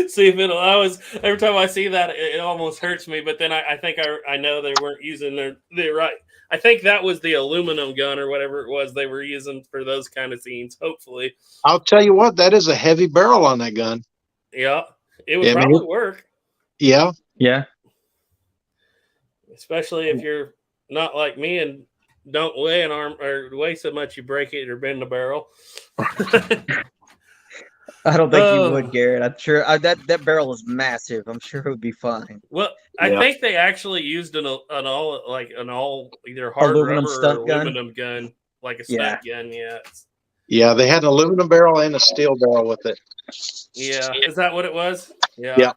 See if it'll. Every time I see that, it almost hurts me. But then I think I know they weren't using the right. I think that was the aluminum gun or whatever it was they were using for those kind of scenes. Hopefully, I'll tell you what, that is a heavy barrel on that gun. Yeah, it would probably work. Yeah. Especially if you're not like me and don't weigh an arm or weigh so much you break it or bend the barrel. I don't think you would, Garrett. I'm sure that barrel is massive. I'm sure it would be fine. Well, I think they actually used an all either hard aluminum rubber or aluminum gun, like a stunt gun. Yeah, they had an aluminum barrel and a steel barrel with it. Yeah, is that what it was? Yeah.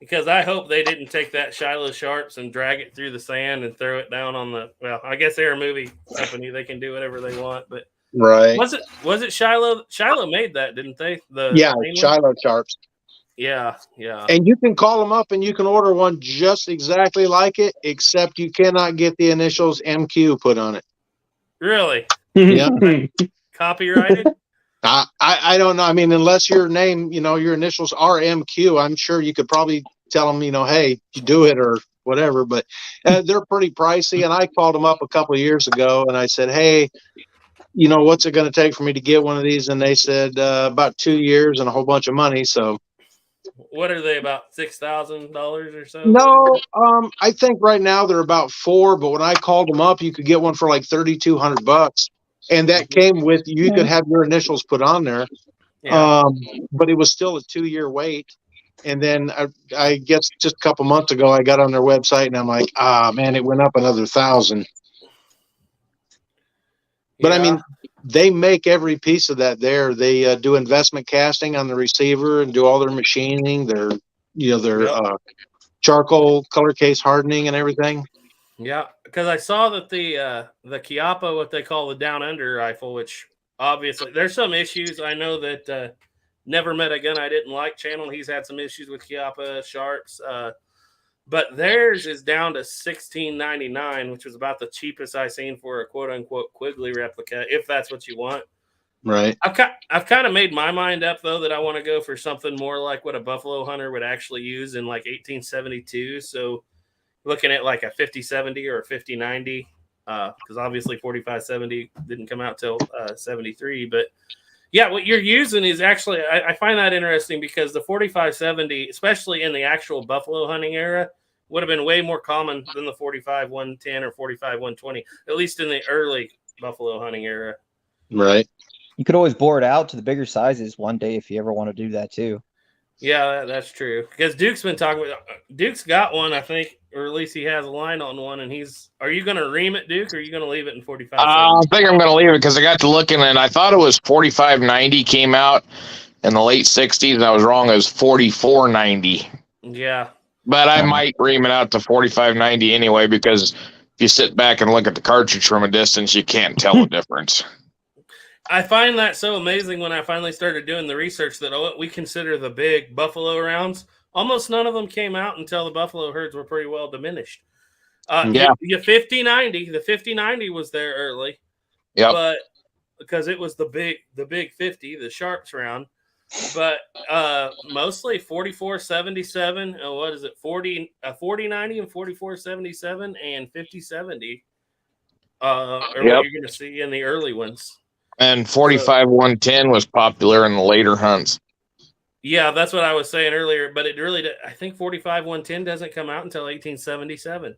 Because I hope they didn't take that Shiloh Sharps and drag it through the sand and throw it down on the. Well, I guess they're a movie company; they can do whatever they want. But right, was it Shiloh? Shiloh made that, didn't they? Shiloh Sharps. Yeah. And you can call them up and you can order one just exactly like it, except you cannot get the initials MQ put on it. Really? Yeah. Copyrighted? I don't know. I mean, unless your name, your initials are MQ, I'm sure you could probably tell them, hey, you do it or whatever. But they're pretty pricey. And I called them up a couple of years ago and I said, hey, what's it going to take for me to get one of these? And they said about 2 years and a whole bunch of money. So What are they, about $6,000 or so? No, I think right now they're about $4,000, but when I called them up, you could get one for like $3,200, and that came with you could have your initials put on there. Yeah. But it was still a 2-year wait. And then I guess just a couple months ago, I got on their website and I'm like, man, it went up another 1,000. But I mean, they make every piece of that there. They do investment casting on the receiver and do all their machining, their charcoal color case hardening and everything. Yeah, because I saw that the Chiappa, what they call the down under rifle, which obviously there's some issues. I know that Never Met a Gun I Didn't Like channel. He's had some issues with Chiappa sharps. But theirs is down to $16.99, which was about the cheapest I seen for a quote unquote Quigley replica, if that's what you want. Right. I've kind of made my mind up though that I want to go for something more like what a buffalo hunter would actually use in like 1872. So looking at like a 50-70 or a 50-90, because obviously 45-70 didn't come out till 73. But yeah, what you're using is actually, I find that interesting because the 45-70, especially in the actual buffalo hunting era, would have been way more common than the 45-110 or 45-120, at least in the early buffalo hunting era. Right. You could always bore it out to the bigger sizes one day if you ever want to do that too. Yeah, that's true. Because Duke's been talking about, Duke's got one, I think, or at least he has a line on one. And are you going to ream it, Duke, or are you going to leave it in 45? I think I'm going to leave it because I got to looking and I thought it was 45-90 came out in the late 60s. And I was wrong. It was 44-90. Yeah. But I might ream it out to 45-90 anyway, because if you sit back and look at the cartridge from a distance, you can't tell the difference. I find that so amazing when I finally started doing the research that what we consider the big buffalo rounds, almost none of them came out until the buffalo herds were pretty well diminished. The 50-90, the 50-90 was there early. Yeah. But because it was the big 50, the sharps round. But mostly 44-77, what is it? 40-90 and 44-77 and 50-70 are what you're going to see in the early ones. And 45-110 was popular in the later hunts. Yeah, that's what I was saying earlier. But it really, I think 45-110 doesn't come out until 1877.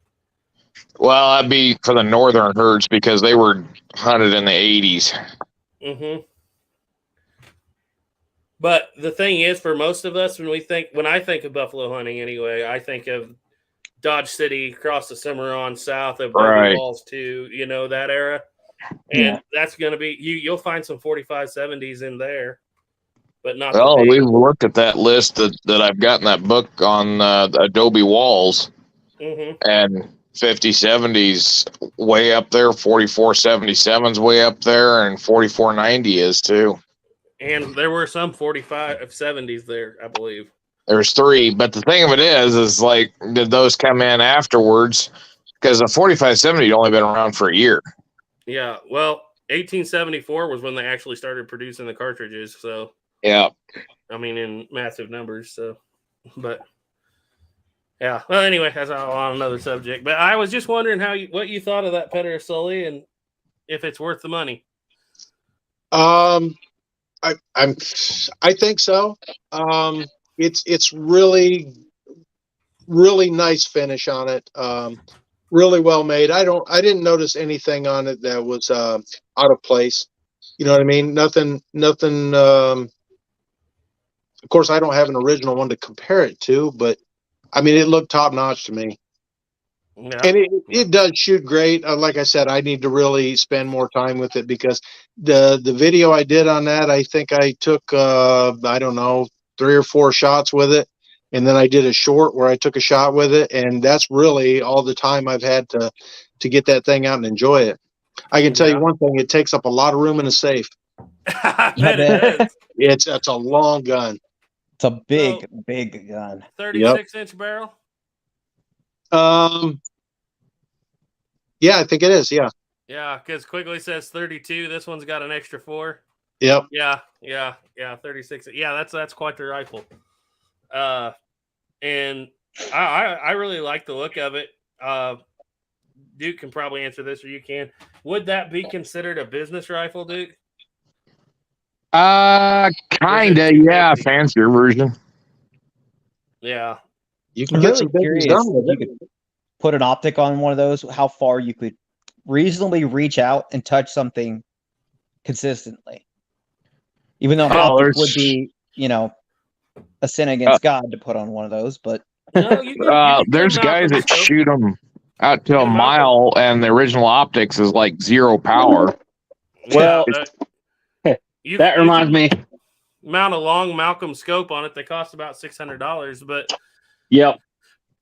Well, that'd be for the northern herds because they were hunted in the 80s. Mm-hmm. But the thing is, for most of us, when I think of buffalo hunting anyway, I think of Dodge City, across the Cimarron, south of Beverly Walls too, that era. And that's going to be, you'll find some 45-70s in there, but not. Well, we've looked at that list that I've got in that book on Adobe Walls, and 50-70s way up there, 44-77's way up there, and 44-90 is too. And there were some 45-70s there, I believe. There's 3, but the thing of it is like, did those come in afterwards? Because the 45-70 had only been around for a year. Yeah, well, 1874 was when they actually started producing the cartridges. So, yeah, I mean, in massive numbers. So, but yeah. Well, anyway, that's on another subject. But I was just wondering what you thought of that Petter Sully and if it's worth the money. I think so. It's really, really nice finish on it. Really well made. I didn't notice anything on it that was out of place. You know what I mean? Nothing. Of course, I don't have an original one to compare it to, but I mean, it looked top notch to me. Yeah. And it does shoot great. Like I said, I need to really spend more time with it because the video I did on that, I think I took I don't know, 3 or 4 shots with it. And then I did a short where I took a shot with it, and that's really all the time I've had to get that thing out and enjoy it. I can tell you one thing: it takes up a lot of room in a safe. It's a long gun. It's a big gun. 36-inch barrel. Yeah, I think it is. Yeah. Yeah, because Quigley says 32. This one's got an extra 4. Yep. Yeah. 36. Yeah, that's quite the rifle. And I really like the look of it. Duke can probably answer this, or you can. Would that be considered a business rifle, Duke? Kinda, yeah, fancier version. Yeah. You can I'm get really some things curious done if with you it. could put an optic on one of those, how far you could reasonably reach out and touch something consistently. Even though an Oh, optic would there's be, a sin against God to put on one of those, but No, you can put there's a guys Malcolm that scope. shoot them out to Get a a Malcolm. mile, and the original optics is like 0 power. Well, you reminds me. Mount a long Malcolm scope on it. They cost about $600, but Yep.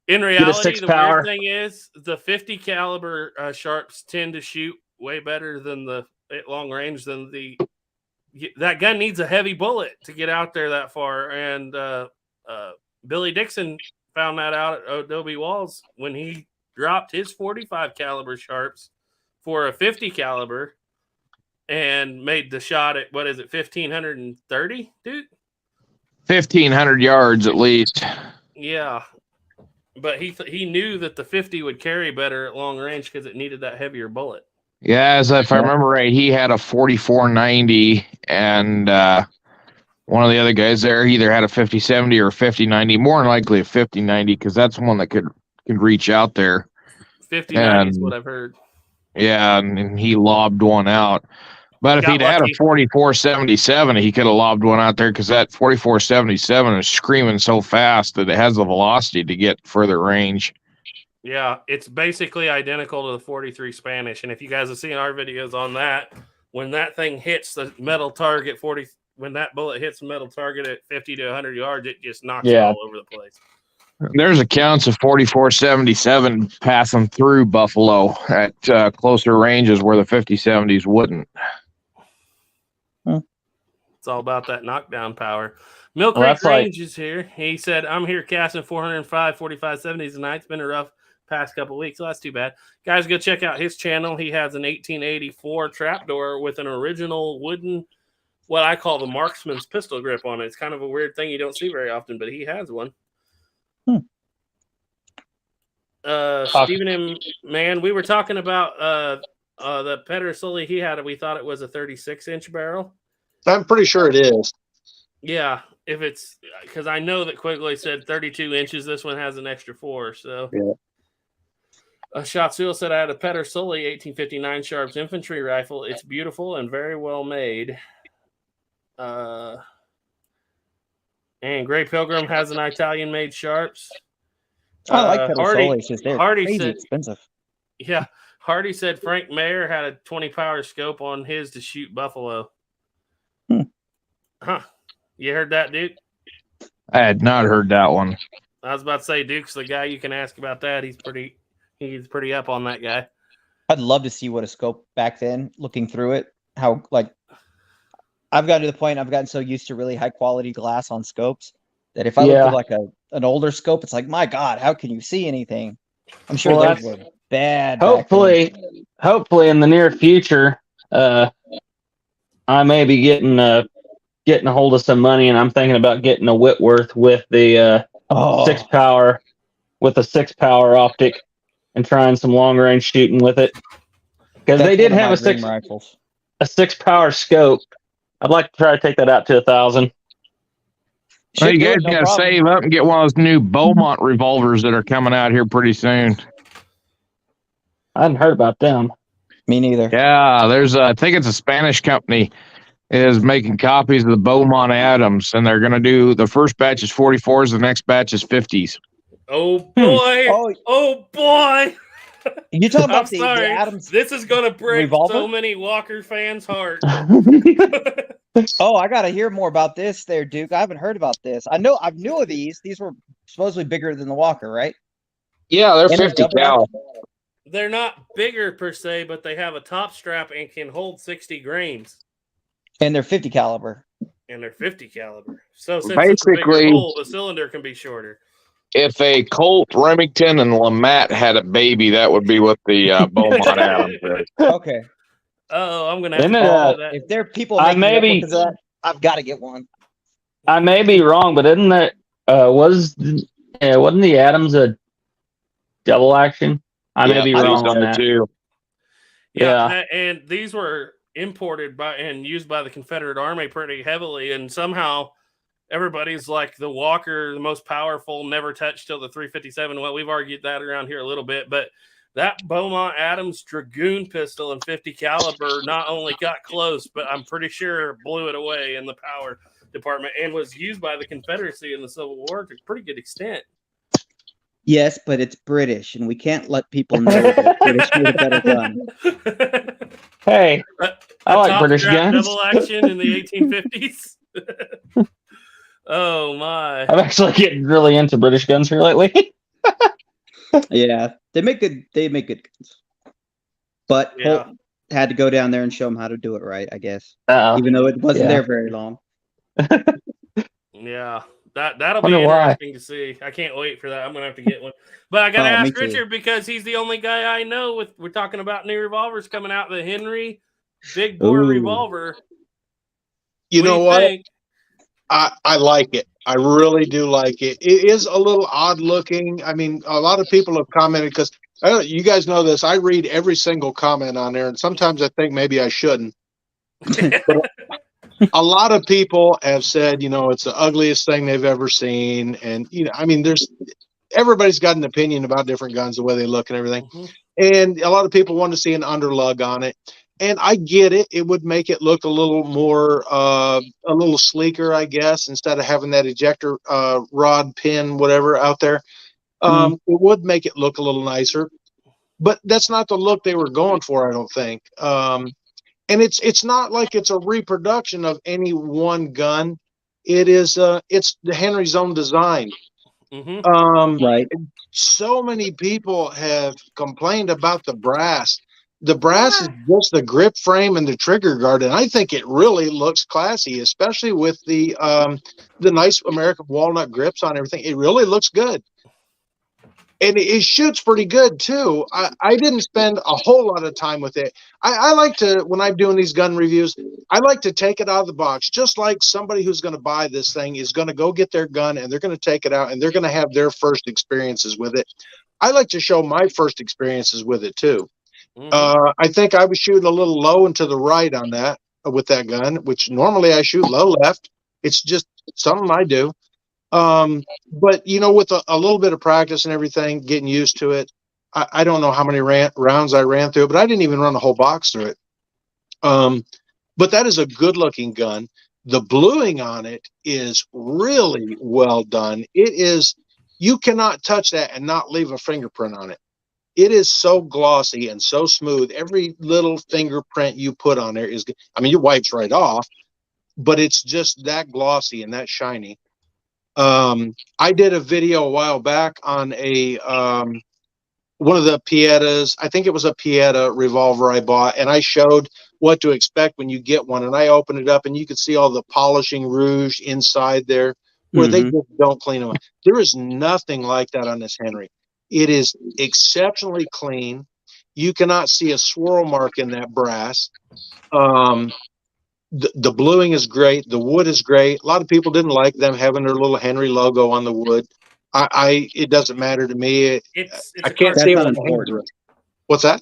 in Get a reality, 6 the power. weird thing is the 50 caliber sharps tend to shoot way better than the at long range than that gun needs a heavy bullet to get out there that far. And Billy Dixon found that out at Adobe Walls when he dropped his 45 caliber sharps for a 50 caliber and made the shot at, 1,530, dude? 1,500 yards at least. Yeah. But he knew that the 50 would carry better at long range because it needed that heavier bullet. Yeah, if I remember right, he had a 4490, and one of the other guys there either had a 5070 or a 5090. More than likely a 5090 because that's one that could reach out there. 5090 is what I've heard. Yeah, and he lobbed one out. But if he'd had a 4477, he could have lobbed one out there because that 4477 is screaming so fast that it has the velocity to get further range. Yeah, it's basically identical to the 43 Spanish. And if you guys have seen our videos on that, when that thing hits the metal target when that bullet hits the metal target at 50 to 100 yards, it just knocks it all over the place. There's accounts of 4477 passing through Buffalo at closer ranges where the 5070s wouldn't. It's all about that knockdown power. Milk Creek Range is here. He said, I'm here casting 405 4570s tonight. It's been a rough past couple weeks, so that's too bad. Guys, go check out his channel. He has an 1884 trapdoor with an original wooden, what I call the marksman's pistol grip on it. It's kind of a weird thing you don't see very often, but he has one. Stephen M. Man, we were talking about the Pedersoli he had. We thought it was a 36-inch barrel. I'm pretty sure it is. Yeah, if it's because I know that Quigley said 32 inches. This one has an extra 4. So, Shatsul said I had a Pedersoli 1859 Sharps infantry rifle. It's beautiful and very well made. And Gray Pilgrim has an Italian-made Sharps. I like Pedersoli. It's just they're crazy expensive. Yeah, Hardy said Frank Mayer had a 20 power scope on his to shoot buffalo. Huh. You heard that, Duke? I had not heard that one. I was about to say Duke's the guy you can ask about that. He's pretty up on that guy. I'd love to see what a scope back then, looking through it, how I've gotten to the point I've gotten so used to really high quality glass on scopes that if I look at like an older scope, it's like, my God, how can you see anything? I'm sure those were bad. Hopefully in the near future, I may be getting a hold of some money, and I'm thinking about getting a Whitworth with the 6 power optic and trying some long range shooting with it. Because they did have a 6 power scope. I'd like to try to take that out to 1,000. Well, you guys got to save up and get one of those new Beaumont revolvers that are coming out here pretty soon. I hadn't heard about them. Me neither. Yeah, there's I think it's a Spanish company is making copies of the Beaumont Adams, and they're going to do the first batch is 44s, the next batch is 50s. Oh boy! Oh boy! You talking about the Adams? This is going to break so many Walker fans' hearts. Oh, I got to hear more about this, there, Duke. I haven't heard about this. I knew of these. These were supposedly bigger than the Walker, right? Yeah, they're 50 cal. They're not bigger per se, but they have a top strap and can hold 60 grains. And they're 50 caliber. So since basically, it's a bigger hole, the cylinder can be shorter. If a Colt, Remington, and Lamette had a baby, that would be what the Beaumont Adams is. Okay. Oh, I'm gonna have to follow that. If there are people making because of that, I've got to get one. I may be wrong, but isn't that wasn't the Adams a double action? I may be wrong on that too. Yeah, and these were imported by and used by the Confederate Army pretty heavily, and somehow everybody's like the Walker, the most powerful, never touched till the 357. Well, we've argued that around here a little bit, but that Beaumont Adams Dragoon pistol and 50 caliber not only got close, but I'm pretty sure blew it away in the power department and was used by the Confederacy in the Civil War to a pretty good extent. Yes, but it's British, and we can't let people know that British made a better gun. Hey, I like British guns. Double action in the 1850s. Oh my! I'm actually getting really into British guns here lately. Yeah, they make good guns, but Colt had to go down there and show them how to do it right, I guess. Even though it wasn't there very long. Yeah, that'll be interesting to see. I can't wait for that. I'm gonna have to get one, but I gotta ask Richard because he's the only guy I know. We're talking about new revolvers coming out. The Henry big bore revolver. You know what? I like it. I really do like it. It is a little odd looking. I mean, a lot of people have commented because you guys know this. I read every single comment on there, and sometimes I think maybe I shouldn't. But a lot of people have said, it's the ugliest thing they've ever seen, and I mean, everybody's got an opinion about different guns, the way they look and everything, and a lot of people want to see an underlug on it. And I get it. It would make it look a little more, a little sleeker, I guess, instead of having that ejector rod pin, whatever, out there. It would make it look a little nicer. But that's not the look they were going for, I don't think. And it's not like it's a reproduction of any one gun. It is it's the Henry's own design. Right. So many people have complained about the brass. The brass is just the grip frame and the trigger guard, and I think it really looks classy, especially with the nice American walnut grips on everything. It really looks good, and it shoots pretty good too. I didn't spend a whole lot of time with it. I like to, when I'm doing these gun reviews, I like to take it out of the box, just like somebody who's going to buy this thing is going to go get their gun and they're going to take it out and they're going to have their first experiences with it. I like to show my first experiences with it too. I think I was shooting a little low and to the right on that with that gun, which normally I shoot low left. It's just something I do. But with a little bit of practice and everything, getting used to it, I don't know how many rounds I ran through, but I didn't even run a whole box through it. But that is a good looking gun. The bluing on it is really well done. It is, you cannot touch that and not leave a fingerprint on it. It is so glossy and so smooth. Every little fingerprint you put on there is, it wipes right off, but it's just that glossy and that shiny. I did a video a while back on one of the Piettas. I think it was a Pietta revolver I bought, and I showed what to expect when you get one. And I opened it up, and you could see all the polishing rouge inside there where they just don't clean them up. There is nothing like that on this Henry. It is exceptionally clean. You cannot see a swirl mark in that brass. The bluing is great. The wood is great. A lot of people didn't like them having their little Henry logo on the wood. It doesn't matter to me. I can't see it on the Henry. What's that?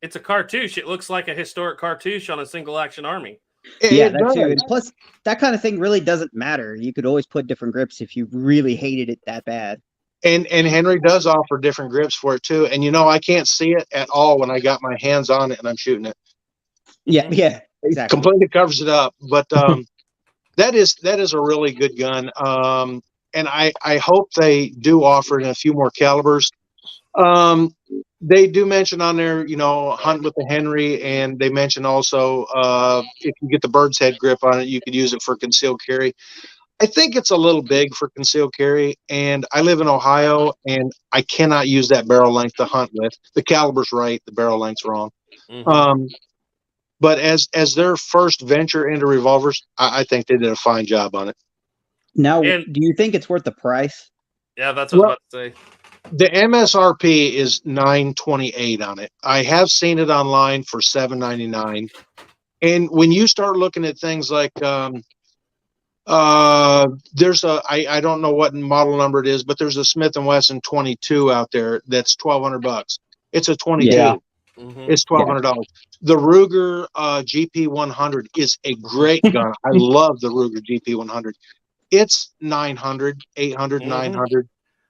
It's a cartouche. It looks like a historic cartouche on a single action army. Yeah, that too. And plus, that kind of thing really doesn't matter. You could always put different grips if you really hated it that bad. And Henry does offer different grips for it too. And I can't see it at all when I got my hands on it and I'm shooting it. Yeah, exactly. Completely covers it up. But that is a really good gun. And I hope they do offer it in a few more calibers. They do mention on there, hunt with the Henry, and they mention also if you get the bird's head grip on it, you could use it for concealed carry. I think it's a little big for concealed carry, and I live in Ohio, and I cannot use that barrel length to hunt with. The caliber's right, the barrel length's wrong. But as their first venture into revolvers, I think they did a fine job on it. Now, do you think it's worth the price? Yeah, that's what I was about to say. The MSRP is $928 on it. I have seen it online for $799. And when you start looking at things like there's I don't know what model number it is, but there's a Smith & Wesson 22 out there that's $1,200. It's a 22. Yeah. It's $1,200. Yeah. The Ruger GP100 is a great gun. I love the Ruger GP100. it's 900, 800, 900.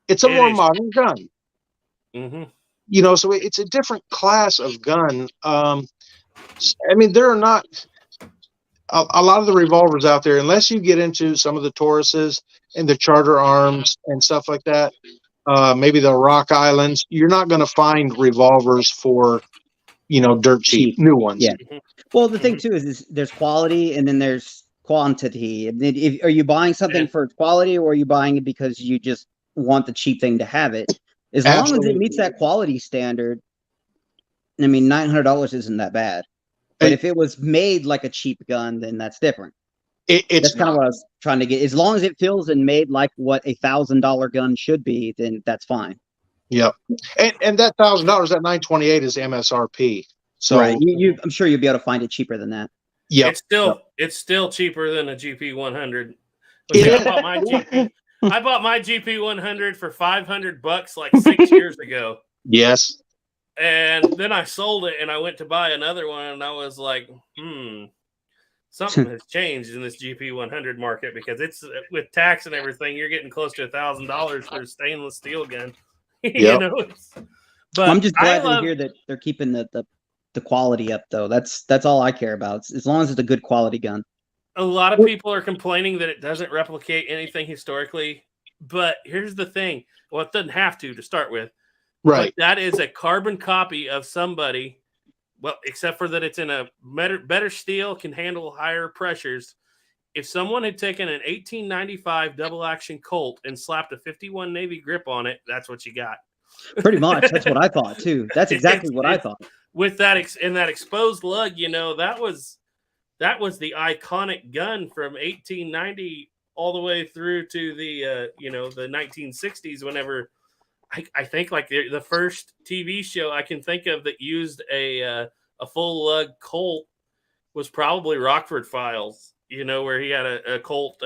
It's a It more is. modern gun. You know, so it's a different class of gun. I mean, there are not a lot of the revolvers out there, unless you get into some of the Tauruses and the Charter Arms and stuff like that, maybe the Rock Islands, you're not going to find revolvers for, you know, dirt cheap new ones. Yeah. Well, the thing too is there's quality and then there's quantity. And then are you buying something for its quality, or are you buying it because you just want the cheap thing to have it? As long as it meets that quality standard, I mean, $900 isn't that bad. But if it was made like a cheap gun, then that's different. That's kind of what I was trying to get. As long as it feels and made like what a $1,000 gun should be, then that's fine. Yep. And that $1,000, that $928 is MSRP. So right. I'm sure you'll be able to find it cheaper than that. Yeah. It's still cheaper than a GP100. I bought my GP100 for $500 like 6 years ago. Yes. And then I sold it and I went to buy another one and I was like, something has changed in this GP100 market, because it's with tax and everything, you're getting close to $1,000 for a stainless steel gun. You know, but I'm just glad to hear that they're keeping the quality up, though. That's all I care about. As long as it's a good quality gun. A lot of people are complaining that it doesn't replicate anything historically, but here's the thing. Well, it doesn't have to start with. Right. But that is a carbon copy of somebody. Well, except for that it's in a better steel, can handle higher pressures. If someone had taken an 1895 double action Colt and slapped a 51 Navy grip on it, that's what you got. Pretty much. That's what I thought too. That's exactly what I thought. With that that exposed lug, you know, that was the iconic gun from 1890 all the way through to the the 1960s. Whenever I think like the first TV show I can think of that used a full lug Colt was probably Rockford Files. You know, where he had a Colt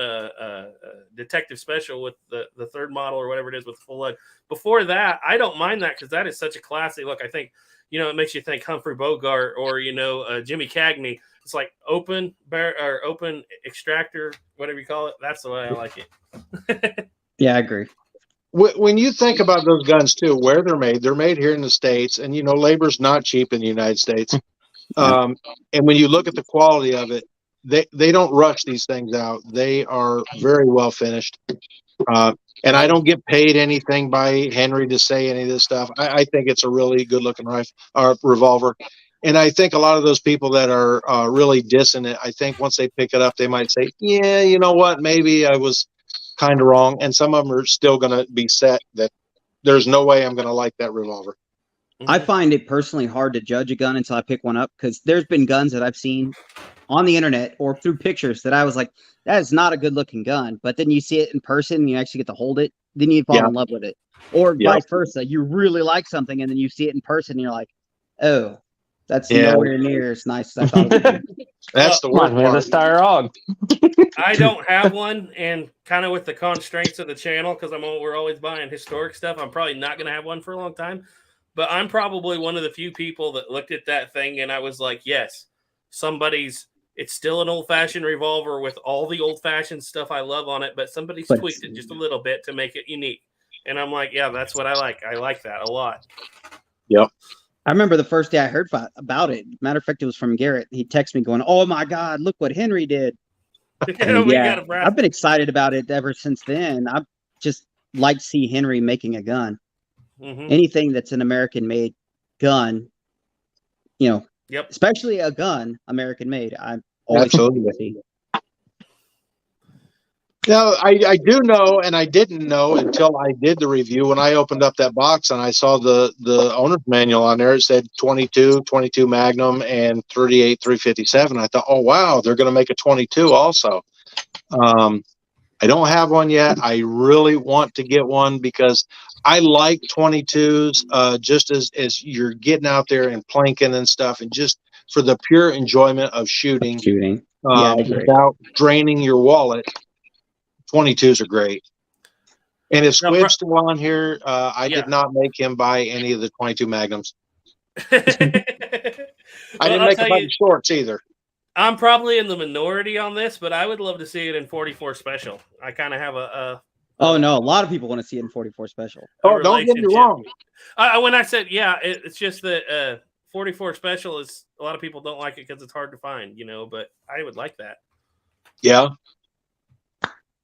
detective special with the third model or whatever it is with full lug. Before that, I don't mind that because that is such a classy look. I think, you know, it makes you think Humphrey Bogart or, Jimmy Cagney. It's like open extractor, whatever you call it. That's the way I like it. Yeah, I agree. When you think about those guns too, where they're made here in the States, and, you know, labor's not cheap in the United States. And when you look at the quality of it, they don't rush these things out. They are very well finished. And I don't get paid anything by Henry to say any of this stuff. I think it's a really good looking rifle or revolver. And I think a lot of those people that are really dissing it, I think once they pick it up, they might say, yeah, you know what, maybe I was kind of wrong. And some of them are still going to be set that there's no way I'm going to like that revolver. I find it personally hard to judge a gun until I pick one up, because there's been guns that I've seen on the internet or through pictures that I was like, that is not a good looking gun. But then you see it in person and you actually get to hold it. Then you fall in love with it. Or vice versa. You really like something and then you see it in person and you're like, oh, that's nowhere near as nice as I thought it would be. That's the worst part. The Star Hog. I don't have one, and kind of with the constraints of the channel, because we're always buying historic stuff, I'm probably not going to have one for a long time. But I'm probably one of the few people that looked at that thing and I was like, yes, it's still an old-fashioned revolver with all the old-fashioned stuff I love on it, but somebody's tweaked it just a little bit to make it unique. And I'm like, yeah, that's what I like. I like that a lot. Yep. I remember the first day I heard about it. Matter of fact, it was from Garrett. He texted me going, oh my God, look what Henry did. I've been excited about it ever since then. I just like to see Henry making a gun. Mm-hmm. Anything that's an American-made gun, especially a gun American-made, I'm always absolutely. Now, I do know, and I didn't know until I did the review. When I opened up that box and I saw the owner's manual on there, it said 22 Magnum and 38 .357. I thought, oh wow, they're going to make a 22 also. I don't have one yet. I really want to get one because I like 22s just as you're getting out there and planking and stuff, and just for the pure enjoyment of shooting. Without draining your wallet. 22s are great. And if Squid's still on here, I did not make him buy any of the 22 Magnums. I didn't make him buy the shorts either. I'm probably in the minority on this, but I would love to see it in 44 special. I kind of have Oh no, a lot of people want to see it in 44 special. Oh, don't get me wrong. When I said it's just that 44 special is a lot of people don't like it because it's hard to find, but I would like that. Yeah.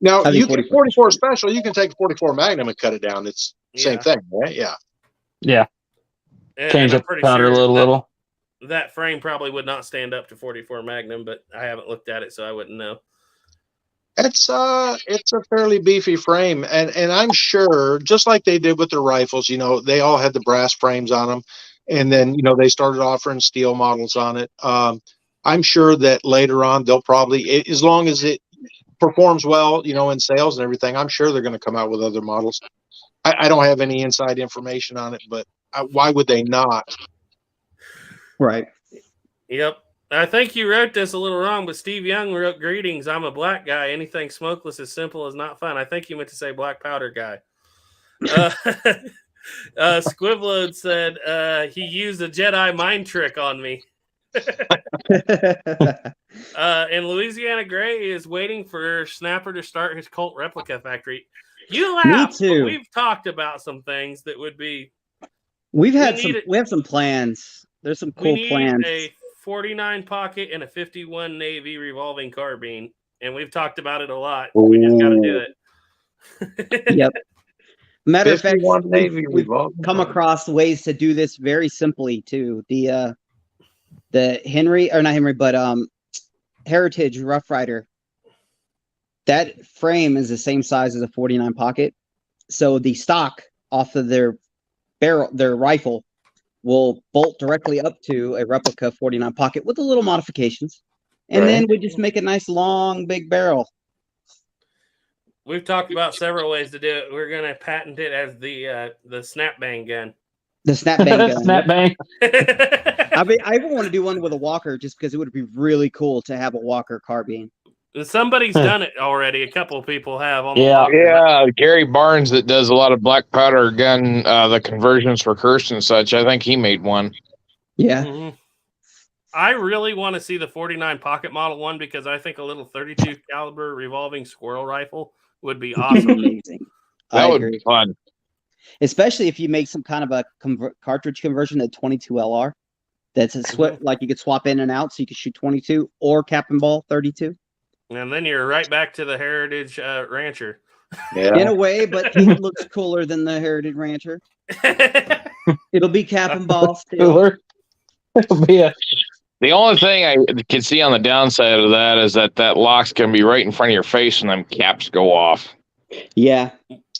Now I think you can 44 special. You can take 44 Magnum and cut it down. It's same thing, right? Yeah. Yeah. Change up the powder a little. That frame probably would not stand up to 44 Magnum, but I haven't looked at it, so I wouldn't know. It's a fairly beefy frame, and I'm sure, just like they did with their rifles, they all had the brass frames on them, and then they started offering steel models on it. I'm sure that later on they'll probably, as long as it performs well, in sales and everything, I'm sure they're going to come out with other models. I don't have any inside information on it, but why would they not? Right. Yep. I think you wrote this a little wrong, but Steve Young wrote, "Greetings, I'm a black guy. Anything smokeless is simple as not fun." I think you meant to say black powder guy. Squivlode said he used a Jedi mind trick on me. And Louisiana Gray is waiting for Snapper to start his Colt replica factory. You laugh, Me too. but we've talked about some things that would be. We have some plans. There's some cool plans. A 49 pocket and a 51 Navy revolving carbine, and we've talked about it a lot. We just got to do it. Yep. Matter of fact, we've come carbine. across ways to do this very simply too. The Heritage Rough Rider. That frame is the same size as a 49 pocket, so the stock off of their rifle will bolt directly up to a replica 49 pocket with a little modifications. And then we just make a nice long big barrel. We've talked about several ways to do it. We're going to patent it as the snap bang gun. The snap bang gun. Snap bang. I even want to do one with a Walker just because it would be really cool to have a Walker carbine. Somebody's done it already. A couple of people have. On Gary Barnes that does a lot of black powder gun, the conversions for Kirsten and such. I think he made one. Yeah. Mm-hmm. I really want to see the 49 pocket model one because I think a little 32 caliber revolving squirrel rifle would be awesome. Amazing. That would be fun. Especially if you make some kind of a cartridge conversion to 22 LR. That's like you could swap in and out so you could shoot 22 or cap and ball 32. And then you're right back to the Heritage Rancher. Yeah. In a way, but it looks cooler than the Heritage Rancher. It'll be cap and ball still. Cooler. It'll be The only thing I can see on the downside of that is that lock's going to be right in front of your face and them caps go off. Yeah.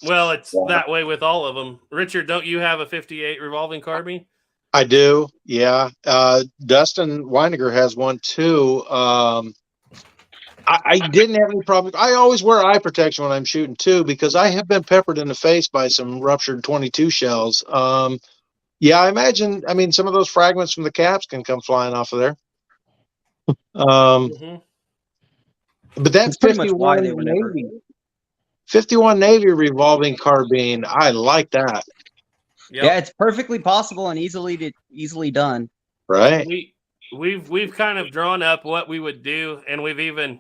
Well, it's that way with all of them. Richard, don't you have a 58 revolving carbine? I do. Yeah. Dustin Weiniger has one too. I didn't have any problem. I always wear eye protection when I'm shooting too, because I have been peppered in the face by some ruptured 22 shells. Yeah, I imagine, some of those fragments from the caps can come flying off of there. But that's pretty much why they were never. 51 Navy revolving carbine. I like that. Yep. Yeah, it's perfectly possible and easily done. Right. We've kind of drawn up what we would do, and we've even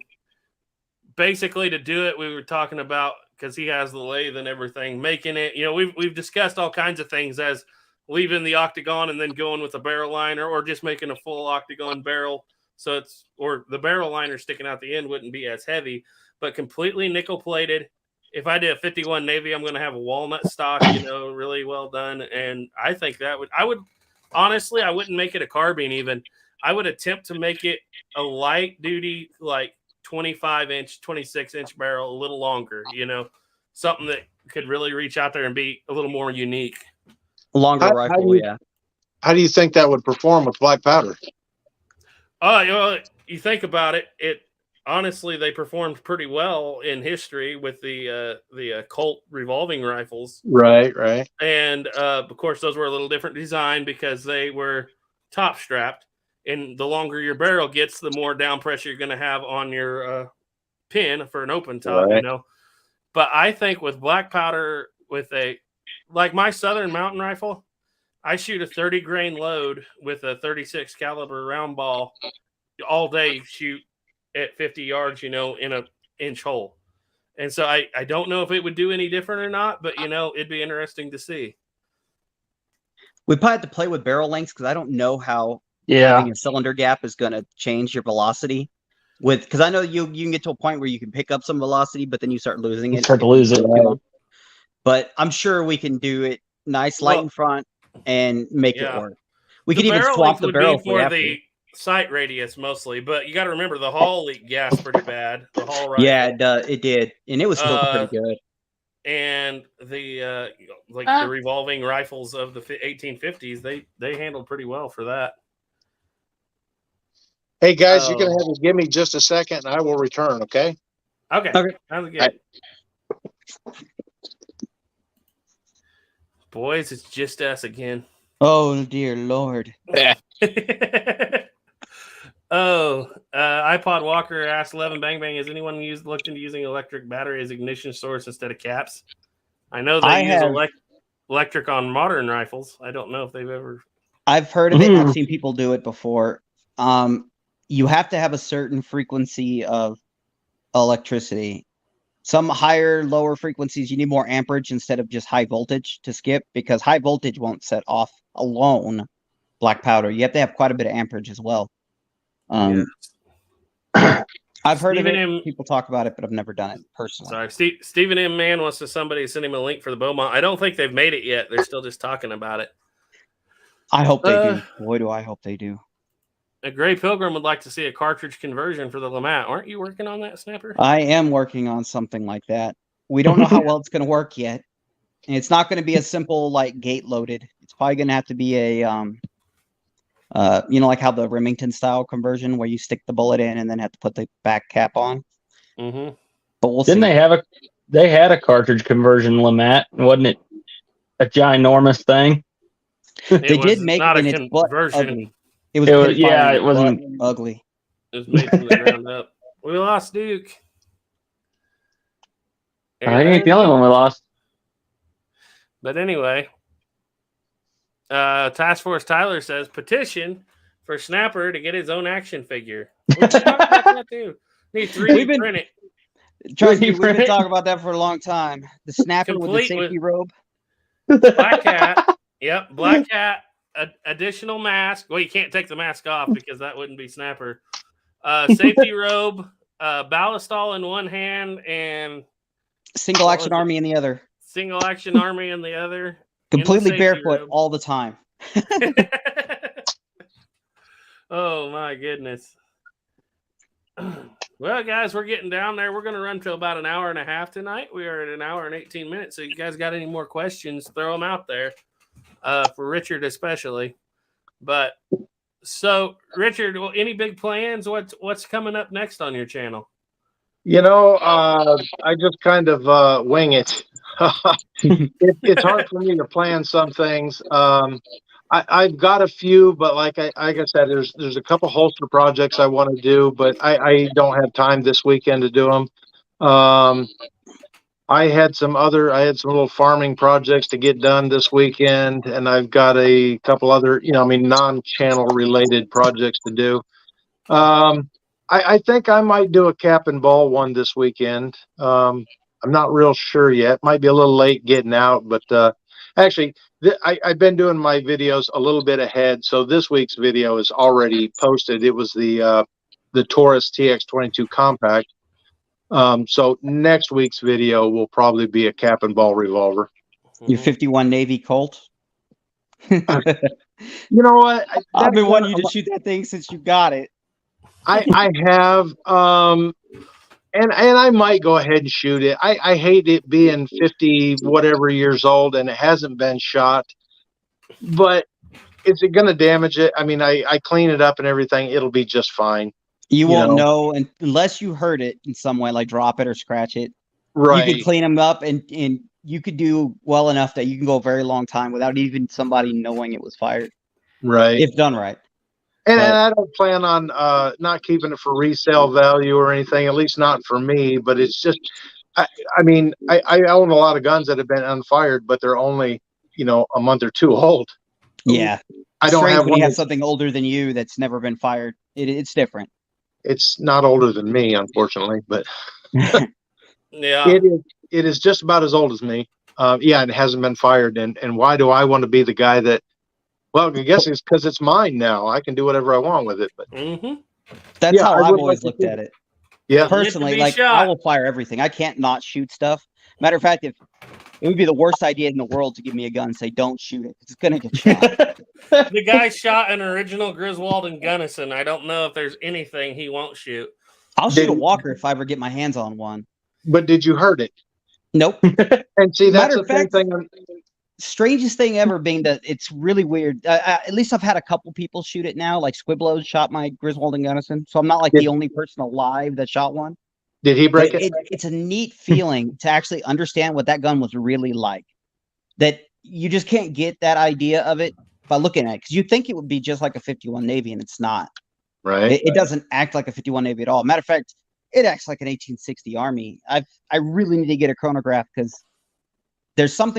basically to do it. We were talking about, because he has the lathe and everything, making it. We've discussed all kinds of things, as leaving the octagon and then going with a barrel liner, or just making a full octagon barrel. So or the barrel liner sticking out the end wouldn't be as heavy, but completely nickel plated. If I did a 51 Navy, I'm going to have a walnut stock, really well done. And I think I would honestly, I wouldn't make it a carbine even. I would attempt to make it a light duty, like 25-inch, 26-inch barrel, a little longer, something that could really reach out there and be a little more unique. Longer rifle, yeah. How do you think that would perform with black powder? You think about it, honestly, they performed pretty well in history with the Colt revolving rifles. Right. And, of course, those were a little different design because they were top strapped. And the longer your barrel gets, the more down pressure you're going to have on your pin for an open top, right. But I think with black powder, like my Southern Mountain rifle, I shoot a 30 grain load with a 36 caliber round ball. all day shoot at 50 yards, in a inch hole. And so I don't know if it would do any different or not, but it'd be interesting to see. We probably have to play with barrel lengths because I don't know how having a cylinder gap is going to change your velocity. Because I know you can get to a point where you can pick up some velocity, but then you start losing it. But I'm sure we can do it nice, light in front, and make it work. We can even swap the barrel for the sight radius mostly, but you got to remember the hull leaked gas pretty bad. The hull rifle. Yeah, it did, and it was still pretty good. And the the revolving rifles of the 1850s, they handled pretty well for that. Hey guys, you're gonna have to give me just a second, and I will return. Okay. Okay. Sounds good. Boys, it's just us again. Oh dear Lord. iPod Walker asked 11bangbang, has anyone looked into using electric battery as ignition source instead of caps? I know they use electric on modern rifles. I don't know if they've ever. I've heard of it. I've seen people do it before. You have to have a certain frequency of electricity. Some higher, lower frequencies, you need more amperage instead of just high voltage to skip, because high voltage won't set off alone black powder. You have to have quite a bit of amperage as well. I've heard of it. People talk about it, but I've never done it personally. Sorry, Stephen M. Mann wants somebody to send him a link for the Beaumont. I don't think they've made it yet. They're still just talking about it. I hope they do. Boy, do I hope they do. A Gray Pilgrim would like to see a cartridge conversion for the Lamont. Aren't you working on that, Snapper? I am working on something like that. We don't know how well it's going to work yet. And it's not going to be a simple like gate loaded. It's probably going to have to be a like how the Remington style conversion where you stick the bullet in and then have to put the back cap on. Mm-hmm. But we'll see. They had a cartridge conversion Lamont, wasn't it? A ginormous thing. They did make it in its butt ugly. It wasn't ugly. It was made from the ground up. We lost Duke. I ain't the only one we lost. But anyway, Task Force Tyler says petition for Snapper to get his own action figure. We've been talking about that too. Need 3D print it. Trust me, we've been talking about that for a long time. The Snapper with the safety robe. Black hat. Yep, black hat. Additional mask. Well, you can't take the mask off because that wouldn't be Snapper. Safety robe, ballistol in one hand, and single action army in the other. Single action army in the other. Completely barefoot all the time. Oh my goodness. Well, guys, we're getting down there. We're going to run till about an hour and a half tonight. We are at an hour and 18 minutes. So you guys got any more questions, throw them out there. For Richard especially. But so Richard, any big plans? What's coming up next on your channel? I just kind of wing it. It's hard for me to plan some things. I've got a few, but like I said, there's a couple holster projects I want to do, but I don't have time this weekend to do them. I had some little farming projects to get done this weekend, and I've got a couple other, non-channel related projects to do. I think I might do a cap and ball one this weekend. I'm not real sure yet. Might be a little late getting out, but actually, I've been doing my videos a little bit ahead, so this week's video is already posted. It was the Taurus TX22 Compact. So next week's video will probably be a cap and ball revolver. Your 51 Navy Colt. You know what? I've been wanting you to shoot that thing since you got it. I have, and I might go ahead and shoot it. I hate it being 50 whatever years old and it hasn't been shot, but is it going to damage it? I mean, I clean it up and everything. It'll be just fine. You won't know unless you hurt it in some way, like drop it or scratch it. Right. You could clean them up and you could do well enough that you can go a very long time without even somebody knowing it was fired. Right. If done right. And I don't plan on not keeping it for resale value or anything, at least not for me. But it's just, I own a lot of guns that have been unfired, but they're only, a month or two old. Yeah. I don't Strange have when one. you have something older than you that's never been fired. It's different. It's not older than me, unfortunately, but Yeah. it is just about as old as me. Yeah, it hasn't been fired. And why do I want to be the guy that? Well, I guess it's because it's mine now. I can do whatever I want with it. But That's yeah, how I I've would always like to looked at it. Yeah. Personally, be like shot. I will fire everything. I can't not shoot stuff. Matter of fact, if it would be the worst idea in the world to give me a gun and say, don't shoot it. It's going to get shot. The guy shot an original Griswold and Gunnison. I don't know if there's anything he won't shoot. I'll shoot a Walker if I ever get my hands on one. But did you hurt it? Nope. And see, that's Matter the of fact, thing. Strangest thing ever being that it's really weird. At least I've had a couple people shoot it now. Like Squiblows shot my Griswold and Gunnison. So I'm not like the only person alive that shot one. Did he break it? It's a neat feeling to actually understand what that gun was really like. That you just can't get that idea of it by looking at it. Because you think it would be just like a 51 Navy, and it's not. Right. It doesn't act like a 51 Navy at all. Matter of fact, it acts like an 1860 Army. I really need to get a chronograph because there's some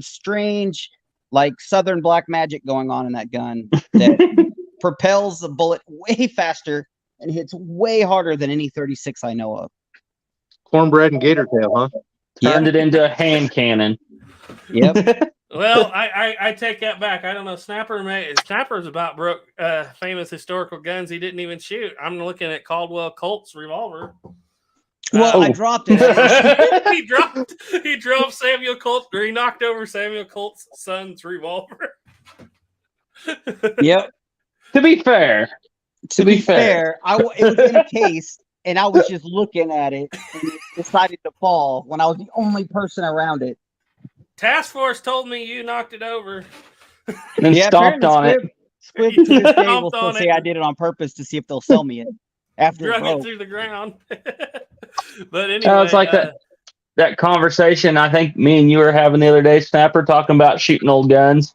strange, like Southern black magic going on in that gun that propels the bullet way faster and hits way harder than any 36 I know of. Cornbread and gator tail, huh? Turned it into a hand cannon. Yep. Well, I take that back. I don't know. Snapper's about broke famous historical guns he didn't even shoot. I'm looking at Caldwell Colt's revolver. Well, I dropped it. he dropped Samuel Colt, or he knocked over Samuel Colt's son's revolver. Yep. To be fair, it was in a case, and I was just looking at it, and it decided to fall when I was the only person around it. Task Force told me you knocked it over. And then stomped on it. Squib to this day will still say I did it on purpose to see if they'll sell me it after drug it through the ground. But anyway, it's like that conversation I think me and you were having the other day, Snapper, talking about shooting old guns.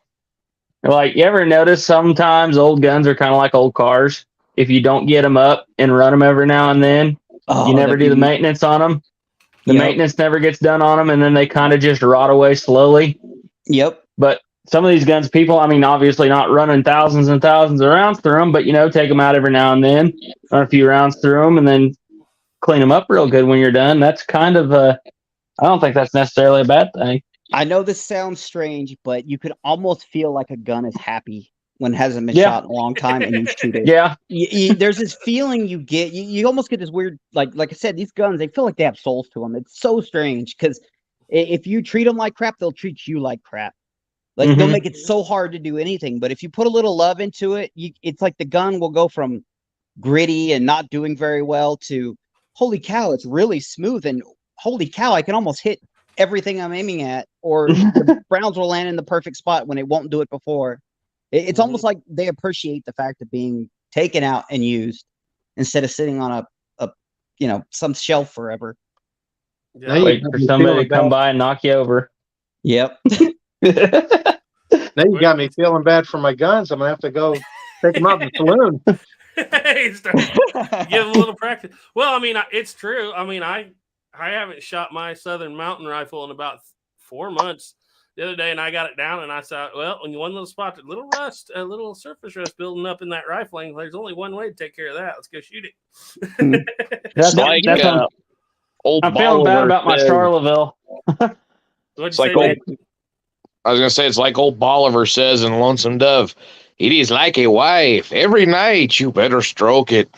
Like, you ever notice sometimes old guns are kind of like old cars? If you don't get them up and run them every now and then, you never do the maintenance on them. The maintenance never gets done on them, and then they kind of just rot away slowly. Yep. But some of these guns, people, I mean, obviously not running thousands and thousands of rounds through them, but, take them out every now and then, run a few rounds through them, and then clean them up real good when you're done. That's kind of I don't think that's necessarily a bad thing. I know this sounds strange, but you could almost feel like a gun is happy when it hasn't been shot in a long time and you shoot it. Yeah. There's this feeling you get. You almost get this weird, like I said, these guns, they feel like they have souls to them. It's so strange because if you treat them like crap, they'll treat you like crap. Like they'll make it so hard to do anything. But if you put a little love into it, it's like the gun will go from gritty and not doing very well to, holy cow, it's really smooth, and holy cow, I can almost hit everything I'm aiming at, or the rounds will land in the perfect spot when it won't do it before. It's almost like they appreciate the fact of being taken out and used instead of sitting on a some shelf forever. Yeah. Wait for somebody to come by and knock you over. Yep. Now you got me feeling bad for my guns. I'm gonna have to go take them out in the saloon. Give them a little practice. Well, I mean, it's true. I mean, I haven't shot my Southern Mountain Rifle in about 4 months. The other day, and I got it down, and I saw, well, when one little spot, a little surface rust building up in that rifling. There's only one way to take care of that. Let's go shoot it. That's like old. I'm feeling bad about my Charleville. It's like old. I was gonna say it's like old Bolivar says in Lonesome Dove. It is like a wife. Every night you better stroke it.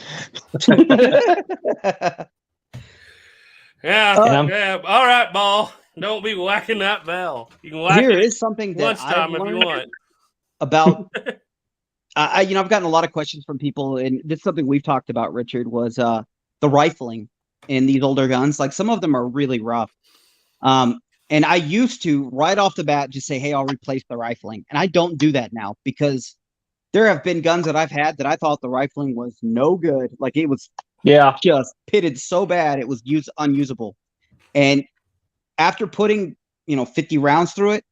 Yeah. All right, Ball. Don't be whacking that bell. You can whack Here it is something that lunchtime I've if you learned want. About. I've gotten a lot of questions from people, and this is something we've talked about, Richard, was the rifling in these older guns. Like, some of them are really rough. And I used to, right off the bat, just say, hey, I'll replace the rifling. And I don't do that now because there have been guns that I've had that I thought the rifling was no good. Like, it was just pitted so bad it was unusable. And after putting 50 rounds through it,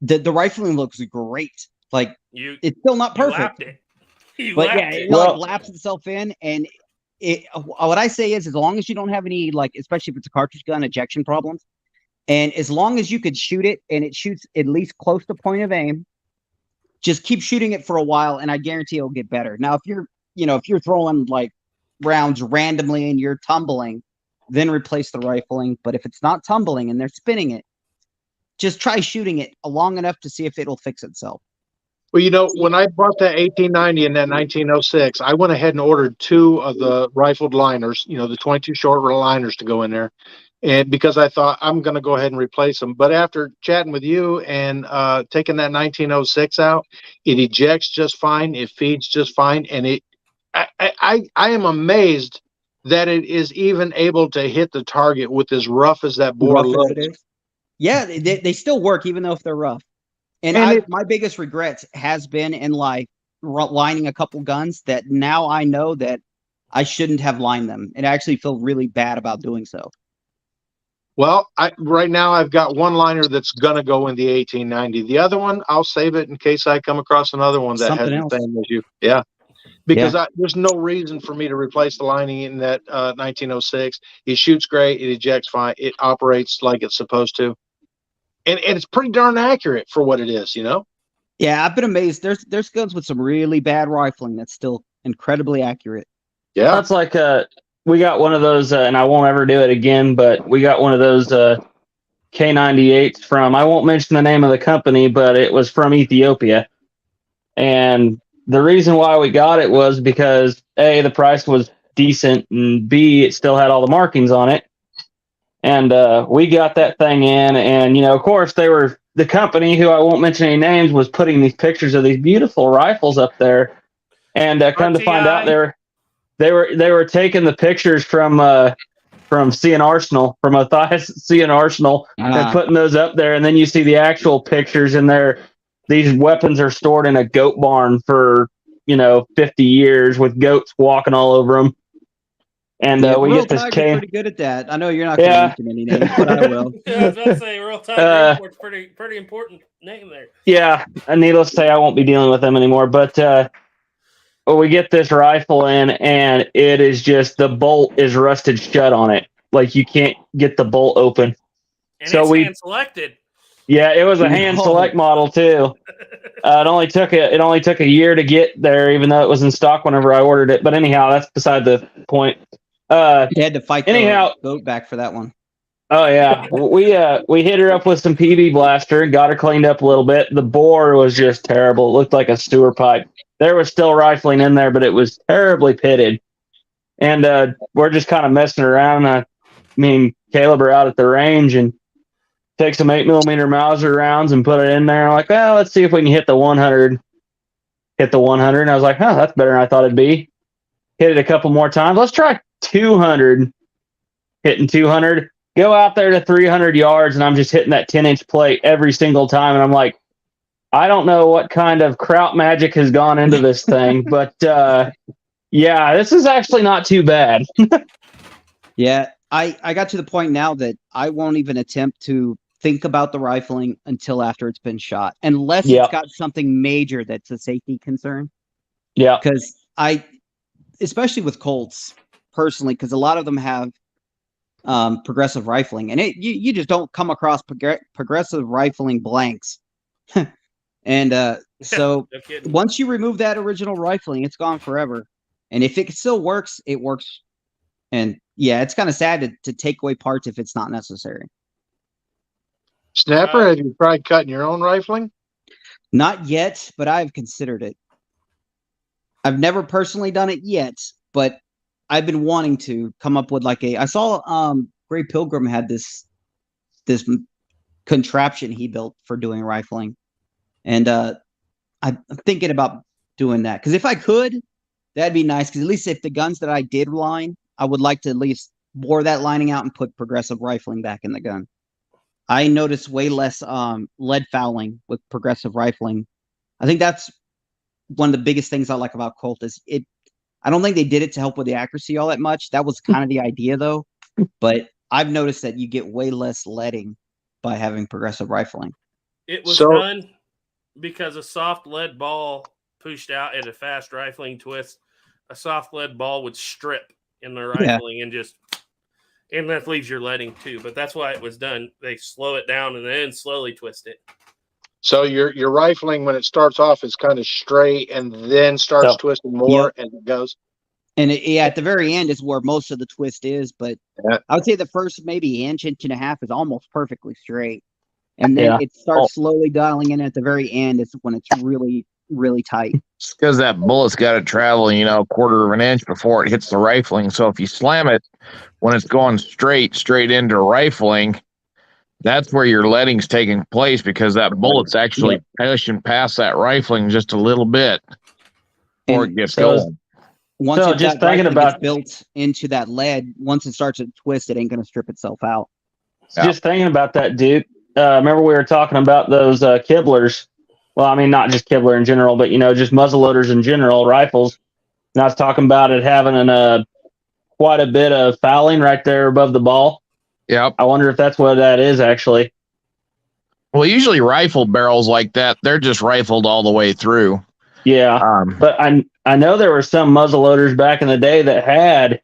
the rifling looks great. Like, it's still not perfect. It laps itself in. And what I say is, as long as you don't have any, like, especially if it's a cartridge gun, ejection problems, and as long as you could shoot it and it shoots at least close to point of aim, just keep shooting it for a while, and I guarantee it'll get better. Now, if you're throwing like rounds randomly and you're tumbling, then replace the rifling. But if it's not tumbling and they're spinning it, just try shooting it long enough to see if it'll fix itself. Well, when I bought that 1890 and that 1906, I went ahead and ordered 2 of the rifled liners, the 22 short liners to go in there. And because I thought I'm going to go ahead and replace them. But after chatting with you and taking that 1906 out, it ejects just fine. It feeds just fine. And I am amazed that it is even able to hit the target with as rough as that bore looks. Yeah, they still work even though if they're rough. And my biggest regrets has been in like lining a couple guns that now I know that I shouldn't have lined them, and I actually feel really bad about doing so. Well, right now I've got one liner that's going to go in the 1890. The other one, I'll save it in case I come across another one that has the same issue. Yeah. Because there's no reason for me to replace the lining in that 1906. It shoots great. It ejects fine. It operates like it's supposed to. And it's pretty darn accurate for what it is, Yeah, I've been amazed. There's guns with some really bad rifling that's still incredibly accurate. Yeah. That's like we got one of those, and I won't ever do it again, but we got one of those K98s from, I won't mention the name of the company, but it was from Ethiopia. And the reason why we got it was because A, the price was decent, and B, it still had all the markings on it. And we got that thing in, and of course, the company, who I won't mention any names, was putting these pictures of these beautiful rifles up there. And come to find out, they were taking the pictures from C and Arsenal, from Matthias C and Arsenal, and putting those up there. And then you see the actual pictures, and these weapons are stored in a goat barn for 50 years with goats walking all over them. And we get this pretty good at that. I know you're not going to mention any names, but I will. Yeah, I was about to say, Real Tiger Import's pretty important name there. Yeah, and needless to say, I won't be dealing with them anymore. But we get this rifle in, and it is just, the bolt is rusted shut on it. Like, you can't get the bolt open. And so it's hand selected. Yeah, it was a hand select model too. It only took a year to get there, even though it was in stock whenever I ordered it. But anyhow, that's beside the point. You had to fight the goat back for that one. Oh yeah, we hit her up with some PB blaster and got her cleaned up a little bit. The bore was just terrible. It looked like a sewer pipe. There was still rifling in there, but it was terribly pitted. And we're just kind of messing around. Me and Caleb are out at the range and take some 8mm Mauser rounds and put it in there. I'm like, well, let's see if we can hit the 100. Hit the 100, and I was like, that's better than I thought it'd be. Hit it a couple more times. Let's try 200. Hitting 200. Go out there to 300 yards, and I'm just hitting that 10-inch plate every single time. And I'm like, I don't know what kind of kraut magic has gone into this thing, but yeah, this is actually not too bad. Yeah, I got to the point now that I won't even attempt to think about the rifling until after it's been shot, unless it's got something major that's a safety concern. Yeah. Because especially with Colts, personally, because a lot of them have progressive rifling, and you just don't come across progressive rifling blanks. And so once you remove that original rifling, it's gone forever. And if it still works, it works. And yeah, it's kind of sad to take away parts if it's not necessary. Snapper, have you tried cutting your own rifling? Not yet, but I've considered it. I've never personally done it yet, but I've been wanting to come up with I saw Gray Pilgrim had this contraption he built for doing rifling. And I'm thinking about doing that. Because if I could, that'd be nice. Because at least if the guns that I did line, I would like to at least bore that lining out and put progressive rifling back in the gun. I noticed way less lead fouling with progressive rifling. I think that's one of the biggest things I like about Colt is it. I don't think they did it to help with the accuracy all that much. That was kind of the idea, though. But I've noticed that you get way less leading by having progressive rifling. It was done because a soft lead ball pushed out at a fast rifling twist. A soft lead ball would strip in the rifling and that leaves your leading too. But that's why it was done. They slow it down and then slowly twist it. So your rifling when it starts off is kind of straight and then starts twisting more and it goes. And at the very end is where most of the twist is, but Yeah. I would say the first maybe inch and a half is almost perfectly straight. And then it starts slowly dialing in at the very end. It's when it's really, really tight. It's because that bullet's got to travel, a quarter of an inch before it hits the rifling. So if you slam it when it's going straight into rifling, that's where your leading's taking place because that bullet's actually pushing past that rifling just a little bit before it gets going. Once just thinking about built into that lead, once it starts to twist, it ain't going to strip itself out. Just thinking about that, Duke. Remember we were talking about those Kibblers. Well, I mean, not just Kibbler in general, but just muzzleloaders in general, rifles. And I was talking about it having quite a bit of fouling right there above the ball. Yep. I wonder if that's what that is actually. Well, usually rifle barrels like that, they're just rifled all the way through. Yeah. But I know there were some muzzleloaders back in the day that had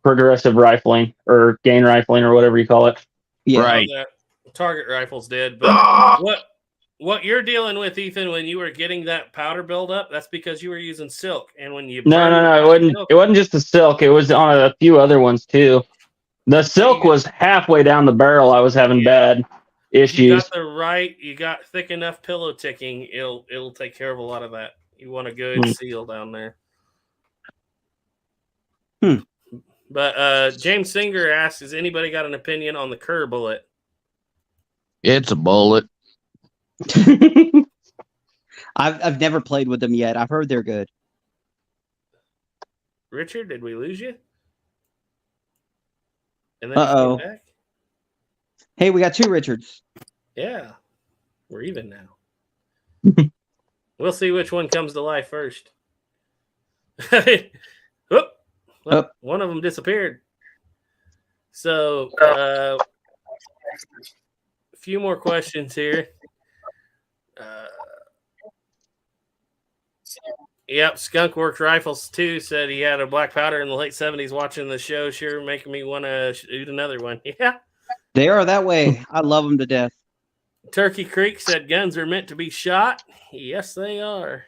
progressive rifling or gain rifling or whatever you call it. Yeah. Right. Target rifles did. But what you're dealing with, Ethan, when you were getting that powder buildup, that's because you were using silk. And when you No, it wasn't just the silk. It was on a few other ones too. The silk was halfway down the barrel. I was having bad issues. You got thick enough pillow ticking, it'll take care of a lot of that. You want a good seal down there. But James Singer asks, has anybody got an opinion on the Kerr bullet? It's a bullet. I've never played with them yet. I've heard they're good. Richard, did we lose you? And then back? Hey, we got two Richards. Yeah, we're even now. We'll see which one comes to life first. One of them disappeared. So, a few more questions here. Yep, Skunk Works Rifles too said he had a black powder in the late 70s watching the show. Sure, making me want to shoot another one. Yeah. They are that way. I love them to death. Turkey Creek said guns are meant to be shot. Yes, they are.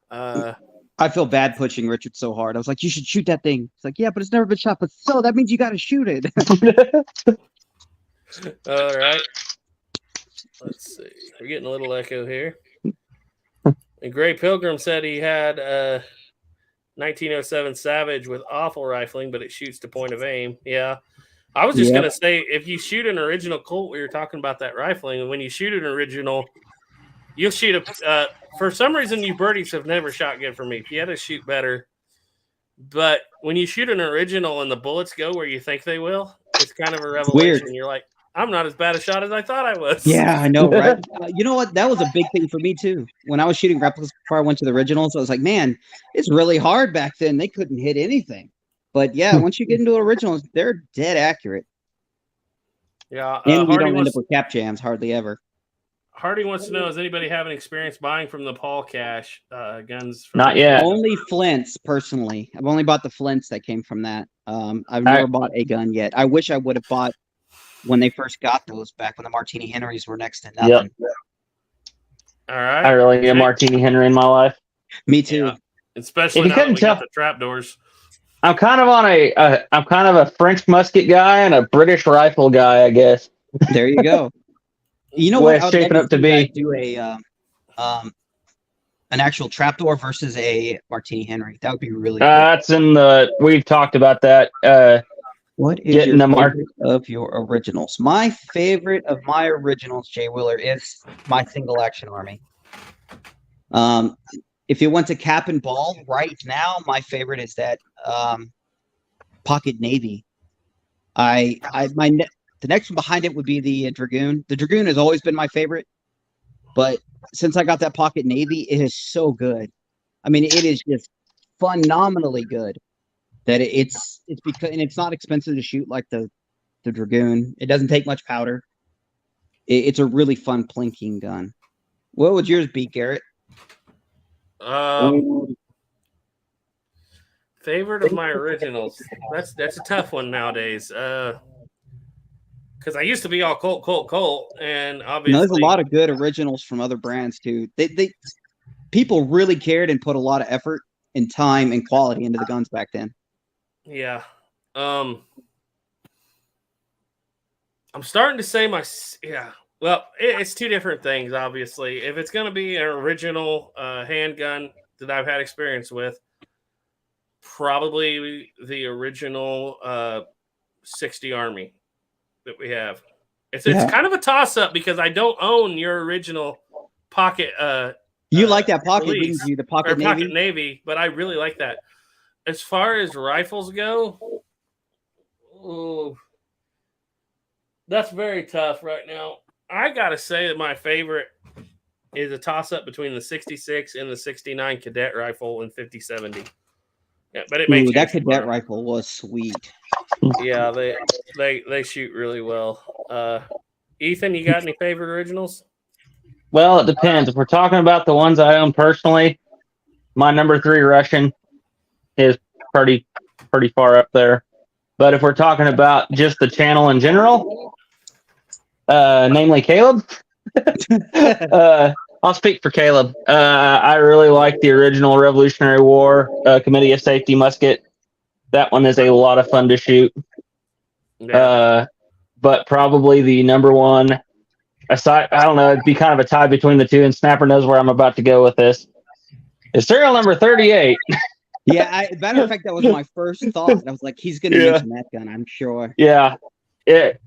I feel bad pushing Richard so hard. I was like, you should shoot that thing. It's like, yeah, but it's never been shot. But so that means you got to shoot it. All right. Let's see. We're getting a little echo here. And Gray Pilgrim said he had 1907 Savage with awful rifling, but it shoots to point of aim. Yeah. I was just going to say, if you shoot an original Colt, we were talking about that rifling, and when you shoot an original, you'll shoot for some reason, you birdies have never shot good for me. You had to shoot better. But when you shoot an original and the bullets go where you think they will, it's kind of a revelation. Weird. You're like, I'm not as bad a shot as I thought I was. Yeah, I know, right? You know what? That was a big thing for me, too. When I was shooting replicas before I went to the originals, I was like, man, it's really hard back then. They couldn't hit anything. But, yeah, once you get into originals, they're dead accurate. Yeah. And we don't end up with cap jams hardly ever. Hardy wants to know, does anybody have an experience buying from the Paul Cash guns? Not yet. Only flints, personally. I've only bought the flints that came from that. I've never bought a gun yet. I wish I would have bought when they first got those back when the Martini Henrys were next to nothing. Yep. All right. I really need a Martini Henry in my life. Me too. Yeah. Especially now that we got the trapdoors. I'm kind of I'm kind of a French musket guy and a British rifle guy, I guess. There you go. You know what? It's shaping up to be. Do an actual trapdoor versus a Martini Henry. That would be really cool. That's we've talked about that. What is your favorite of your originals? My favorite of my originals, Jay Wheeler, is my single action army. If you went to cap and ball right now, my favorite is that Pocket Navy. The next one behind it would be the Dragoon. The Dragoon has always been my favorite, but since I got that Pocket Navy, it is so good. I mean, it is just phenomenally good. That it's because, and it's not expensive to shoot like the Dragoon. It doesn't take much powder. It's a really fun plinking gun. What would yours be, Garrett? Favorite of my originals. That's a tough one nowadays. Because because I used to be all Colt, and obviously there's a lot of good originals from other brands too. They people really cared and put a lot of effort and time and quality into the guns back then. Yeah. I'm starting to say well, it's two different things, obviously. If it's going to be an original handgun that I've had experience with, probably the original 60 Army that we have. It's kind of a toss-up because I don't own your original pocket. You like that pocket, release, didn't you? The pocket Navy? Pocket Navy, but I really like that. As far as rifles go, that's very tough right now. I got to say that my favorite is a toss-up between the 66 and the 69 Cadet rifle and 5070. Yeah, but it makes that Cadet rifle was sweet. Yeah, they shoot really well. Ethan, you got any favorite originals? Well, it depends. If we're talking about the ones I own personally, my number 3 Russian is pretty far up there. But if we're talking about just the channel in general, namely Caleb, I'll speak for Caleb. I really like the original Revolutionary War Committee of Safety musket. That one is a lot of fun to shoot. Yeah. But probably the number one, aside, I don't know, it'd be kind of a tie between the two, and Snapper knows where I'm about to go with this. Is serial number 38. Yeah, matter of fact, that was my first thought. I was like, he's going to mention that gun, I'm sure. Yeah. I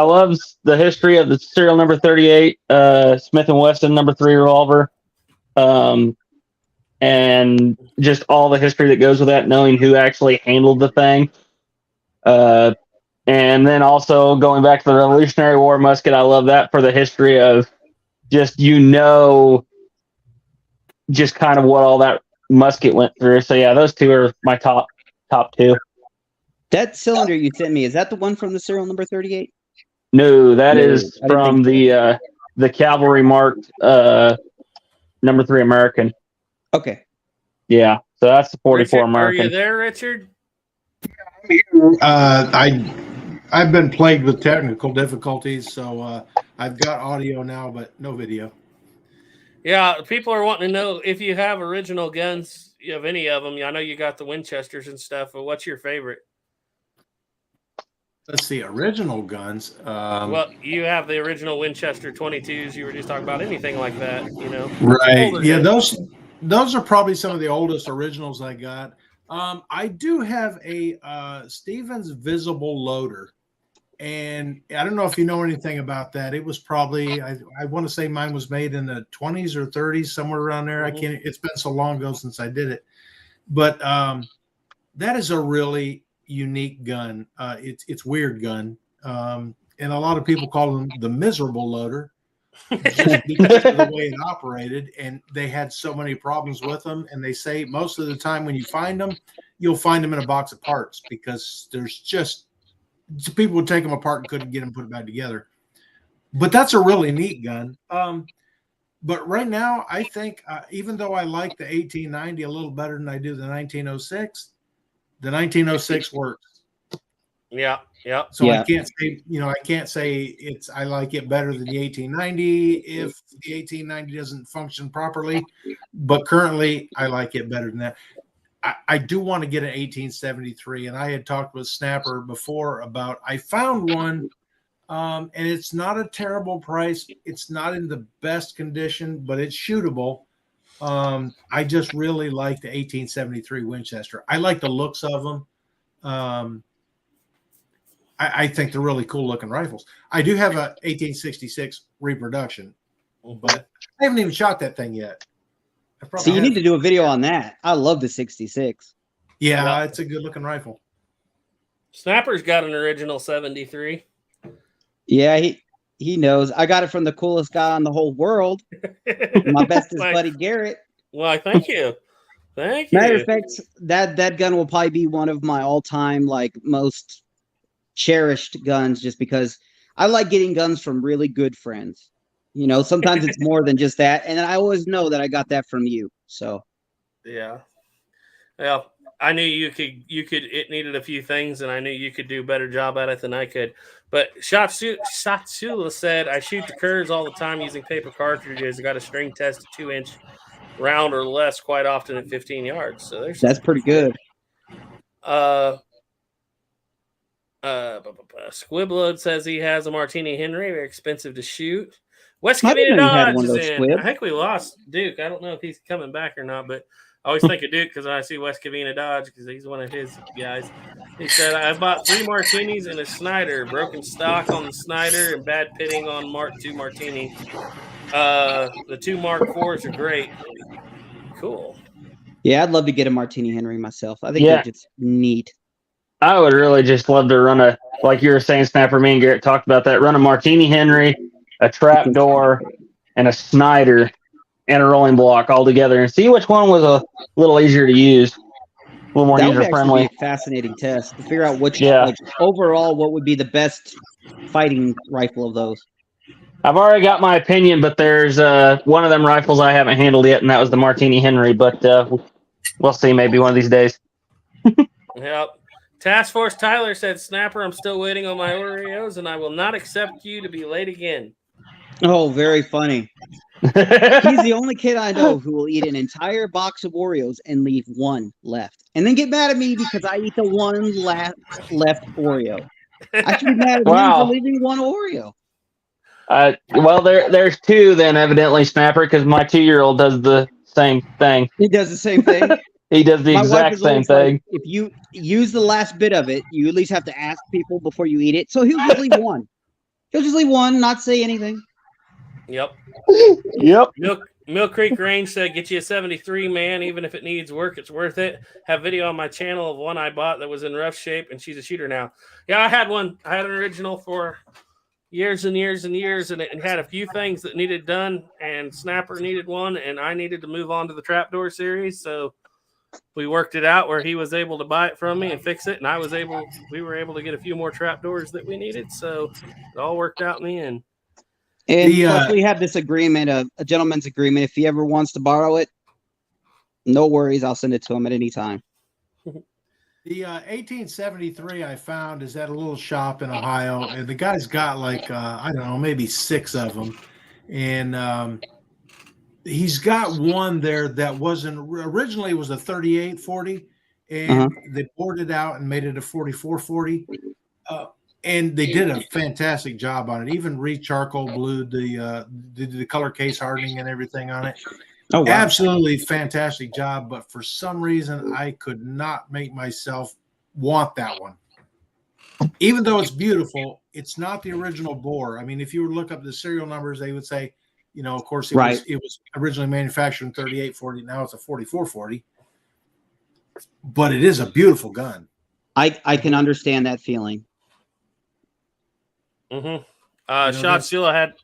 love the history of the serial number 38 Smith & Wesson number 3 revolver. And just all the history that goes with that, knowing who actually handled the thing. And then also going back to the Revolutionary War musket, I love that for the history of just, just kind of what all that musket went through. So yeah, those two are my top two. That cylinder you sent me, is that the one from the serial number 38? No, that is from the cavalry marked number 3 American. Okay. Yeah, so that's the 44 Richard, American. Are you there, Richard? I've been plagued with technical difficulties, so I've got audio now, but no video. Yeah, people are wanting to know if you have original guns. You have any of them? I know you got the Winchesters and stuff, but what's your favorite? Let's see, original guns. Well, you have the original Winchester 22s. You were just talking about anything like that, Right. Yeah, those are probably some of the oldest originals I got. I do have a Stevens visible loader, and I don't know if you know anything about that. It was probably, I want to say mine was made in the 20s or 30s, somewhere around there. It's been so long ago since I did it, but that is a really unique gun. It's weird gun, and a lot of people call them the miserable loader. Just because of the way it operated, and they had so many problems with them. And they say most of the time when you find them, you'll find them in a box of parts because there's just people would take them apart and couldn't get them put back together. But that's a really neat gun. But right now, I think even though I like the 1890 a little better than I do the 1906, the 1906 works. Yeah. So I can't say I like it better than the 1890 if the 1890 doesn't function properly, but currently I like it better than that. I do want to get an 1873, and I had talked with Snapper before about, I found one, and it's not a terrible price. It's not in the best condition, but it's shootable. I just really like the 1873 Winchester. I like the looks of them. I think they're really cool looking rifles. I do have a 1866 reproduction, but I haven't even shot that thing yet. So you need to do a video on that. I love the 66. Yeah, it's a good looking rifle. Snapper's got an original 73. Yeah, he knows. I got it from the coolest guy on the whole world. My bestest buddy Garrett. Well, thank you. Thank you. Matter of fact, that gun will probably be one of my all-time most cherished guns, just because I like getting guns from really good friends. Sometimes it's more than just that, and I always know that I got that from you. So yeah. I knew you could. It needed a few things, and I knew you could do a better job at it than I could. But Shatsula said, "I shoot the curves all the time using paper cartridges. I got a string test at 2-inch round or less quite often at 15 yards. So that's pretty good. Squibload says he has a Martini Henry, very expensive to shoot. West I didn't Covina know you had Dodge one of is those, in. Squib. I think we lost Duke. I don't know if he's coming back or not, but I always think of Duke because I see West Covina Dodge because he's one of his guys. He said, I bought 3 Martinis and a Snyder, broken stock on the Snyder and bad pitting on Mark II Martini. The 2 Mark IVs are great. Cool. Yeah, I'd love to get a Martini Henry myself. I think they're just neat. I would really just love to run a, like you were saying, Snapper, me and Garrett talked about that, run a Martini Henry, a trap door, and a Snyder, and a rolling block all together and see which one was a little easier to use, a little more user-friendly. That would be a fascinating test to figure out which, like, overall, what would be the best fighting rifle of those. I've already got my opinion, but there's one of them rifles I haven't handled yet, and that was the Martini Henry, but we'll see maybe one of these days. Yep. Task Force Tyler said, Snapper, I'm still waiting on my Oreos, and I will not accept you to be late again. Oh, very funny. He's the only kid I know who will eat an entire box of Oreos and leave one left. And then get mad at me because I eat the one left Oreo. I should be mad at him for leaving one Oreo. Well, there's 2 then, evidently, Snapper, because my 2-year-old does the same thing. He does the same thing? He does the exact same thing. Like, if you use the last bit of it, you at least have to ask people before you eat it. So he'll just leave one. He'll just leave one, not say anything. Yep. Yep. Mill Creek Range said, get you a 73, man. Even if it needs work, it's worth it. Have video on my channel of one I bought that was in rough shape, and she's a shooter now. Yeah, I had one. I had an original for years and years and years, and it had a few things that needed done, and Snapper needed one, and I needed to move on to the Trapdoor series, so we worked it out where he was able to buy it from me and fix it, and we were able to get a few more trapdoors that we needed, so it all worked out in the end. And plus we have this agreement, a gentleman's agreement. If he ever wants to borrow it, no worries, I'll send it to him at any time. The 1873 I found is at a little shop in Ohio, and the guy's got like I don't know, maybe 6 of them, and he's got one there that wasn't originally was a 38-40, and they poured it out and made it a 44-40, and they did a fantastic job on it. Even re-charcoal blued the color case hardening and everything on it. Oh, wow. Absolutely fantastic job, but for some reason I could not make myself want that one. Even though it's beautiful, it's not the original bore. I mean, if you were to look up the serial numbers, they would say, you know, of course, it was originally manufactured in 38-40. Now it's a 44-40. But it is a beautiful gun. I can understand that feeling. Shot Sheila had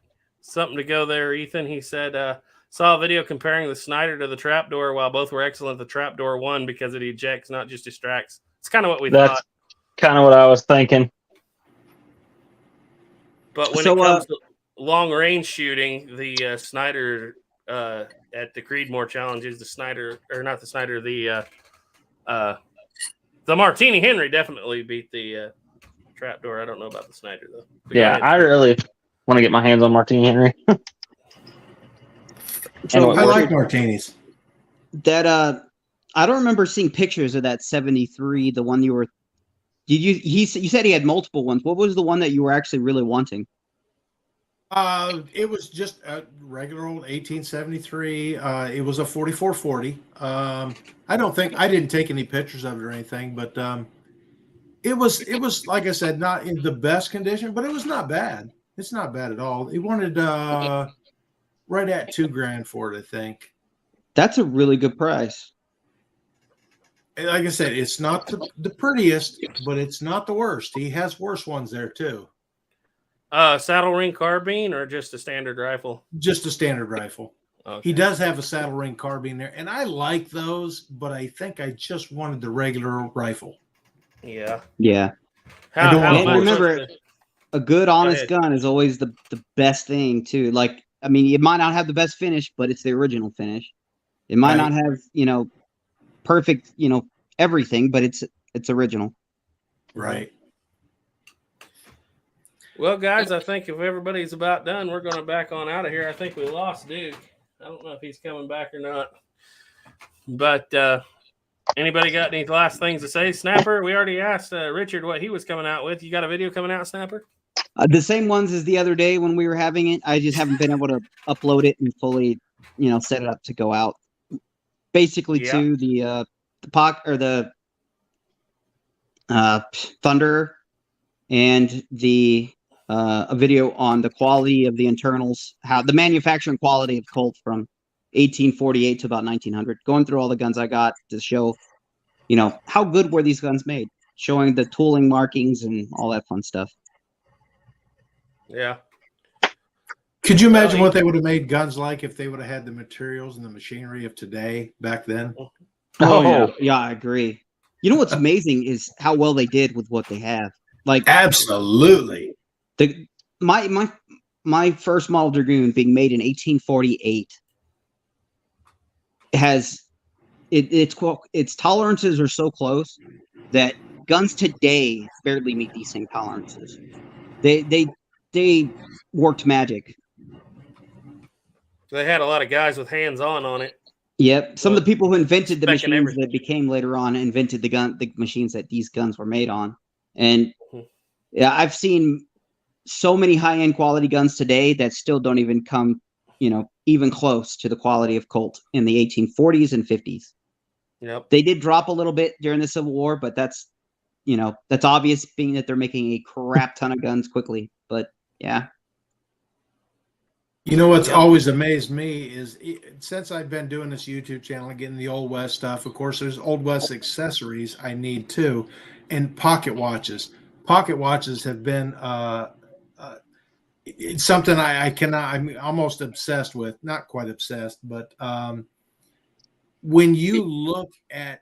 something to go there, Ethan. He said, saw a video comparing the Snyder to the Trapdoor. While both were excellent, the Trapdoor won because it ejects, not just distracts. It's kind of what we thought. That's kind of what I was thinking. But when it comes to long range shooting, the Snyder at the Creedmoor challenges, the Snyder, or not the Snyder, the Martini Henry definitely beat the Trapdoor. I don't know about the Snyder though. But yeah, I really want to get my hands on Martini Henry. So I like martinis. That I don't remember seeing pictures of that 73. The one you were, you said he had multiple ones. What was the one that you were actually really wanting? It was just a regular old 1873. It was a 44-40. I didn't take any pictures of it or anything, but it was like I said, not in the best condition, but it was not bad. It's not bad at all. He wanted right at $2,000 for it, I think. That's a really good price. And like I said, it's not the prettiest, but it's not the worst. He has worse ones there too. Saddle ring carbine or just a standard rifle? Just a standard rifle. Okay. He does have a saddle ring carbine there, and I like those, but I think I just wanted the regular rifle. Yeah. Yeah. Remember, a good, honest gun is always the best thing too. Like, I mean, it might not have the best finish, but it's the original finish. It might not have, perfect, everything, but it's original. Right. Well, guys, I think if everybody's about done, we're going to back on out of here. I think we lost Duke. I don't know if he's coming back or not. But anybody got any last things to say? Snapper, we already asked Richard what he was coming out with. You got a video coming out, Snapper? The same ones as the other day when we were having it. I just haven't been able to upload it and fully, set it up to go out. Basically, to the Thunder and a video on the quality of the internals, how the manufacturing quality of Colt from 1848 to about 1900. Going through all the guns I got to show, how good were these guns made, showing the tooling markings and all that fun stuff. Yeah. Could you imagine what they would have made guns like if they would have had the materials and the machinery of today back then? Yeah, I agree. You know what's amazing is how well they did with what they have. Like, absolutely. My first model Dragoon, being made in 1848, has its tolerances are so close that guns today barely meet these same tolerances. They worked magic. They had a lot of guys with hands-on it. Yep. Some of the people who invented the machines that became later on invented the machines that these guns were made on. And yeah, I've seen so many high-end quality guns today that still don't even come, even close to the quality of Colt in the 1840s and 50s. Yep. They did drop a little bit during the Civil War, but that's obvious, being that they're making a crap ton of guns quickly. But yeah. What's always amazed me is, since I've been doing this YouTube channel and getting the Old West stuff, of course, there's Old West accessories I need too, and pocket watches. Pocket watches have been it's something I'm almost obsessed with. Not quite obsessed, but when you look at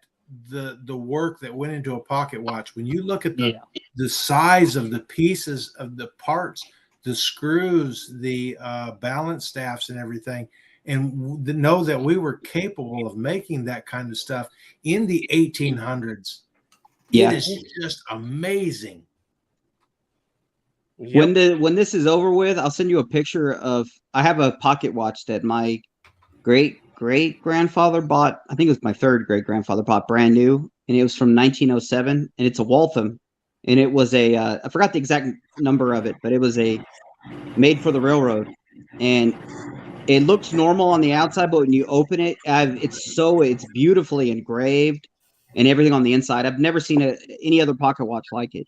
the work that went into a pocket watch, when you look at the size of the pieces of the parts, the screws, the balance staffs and everything, and know that we were capable of making that kind of stuff in the 1800s. It is just amazing. Yep. When this is over with, I'll send you a picture of, I have a pocket watch that my great-great-grandfather bought. I think it was my third great-grandfather bought brand new, and it was from 1907, and it's a Waltham. And it was I forgot the exact number of it, but it was made for the railroad. And it looks normal on the outside, but when you open it, it's beautifully engraved and everything on the inside. I've never seen any other pocket watch like it.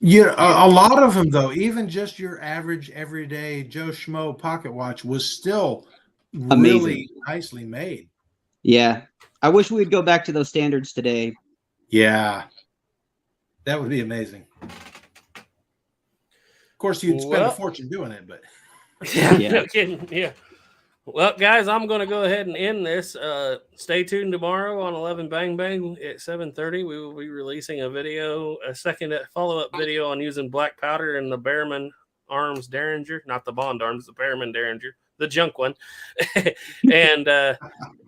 Yeah, a lot of them, though, even just your average everyday Joe Schmo pocket watch was still really nicely made. Yeah. I wish we'd go back to those standards today. Yeah. That would be amazing. Of course, you'd spend a fortune doing it, but no kidding. Yeah. Well, guys, I'm going to go ahead and end this. Stay tuned tomorrow on 11 Bang Bang at 7:30. We will be releasing a second follow-up video on using black powder in the Behrman Arms Derringer, not the Bond Arms, the Behrman Derringer, the junk one. And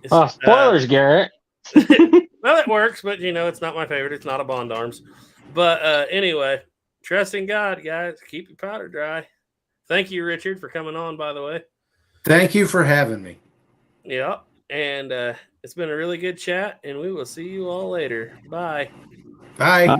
spoilers, Garrett. Well, it works, but it's not my favorite. It's not a Bond Arms. But anyway, trust in God, guys. Keep your powder dry. Thank you, Richard, for coming on, by the way. Thank you for having me. Yeah. And it's been a really good chat, and we will see you all later. Bye. Bye. Bye.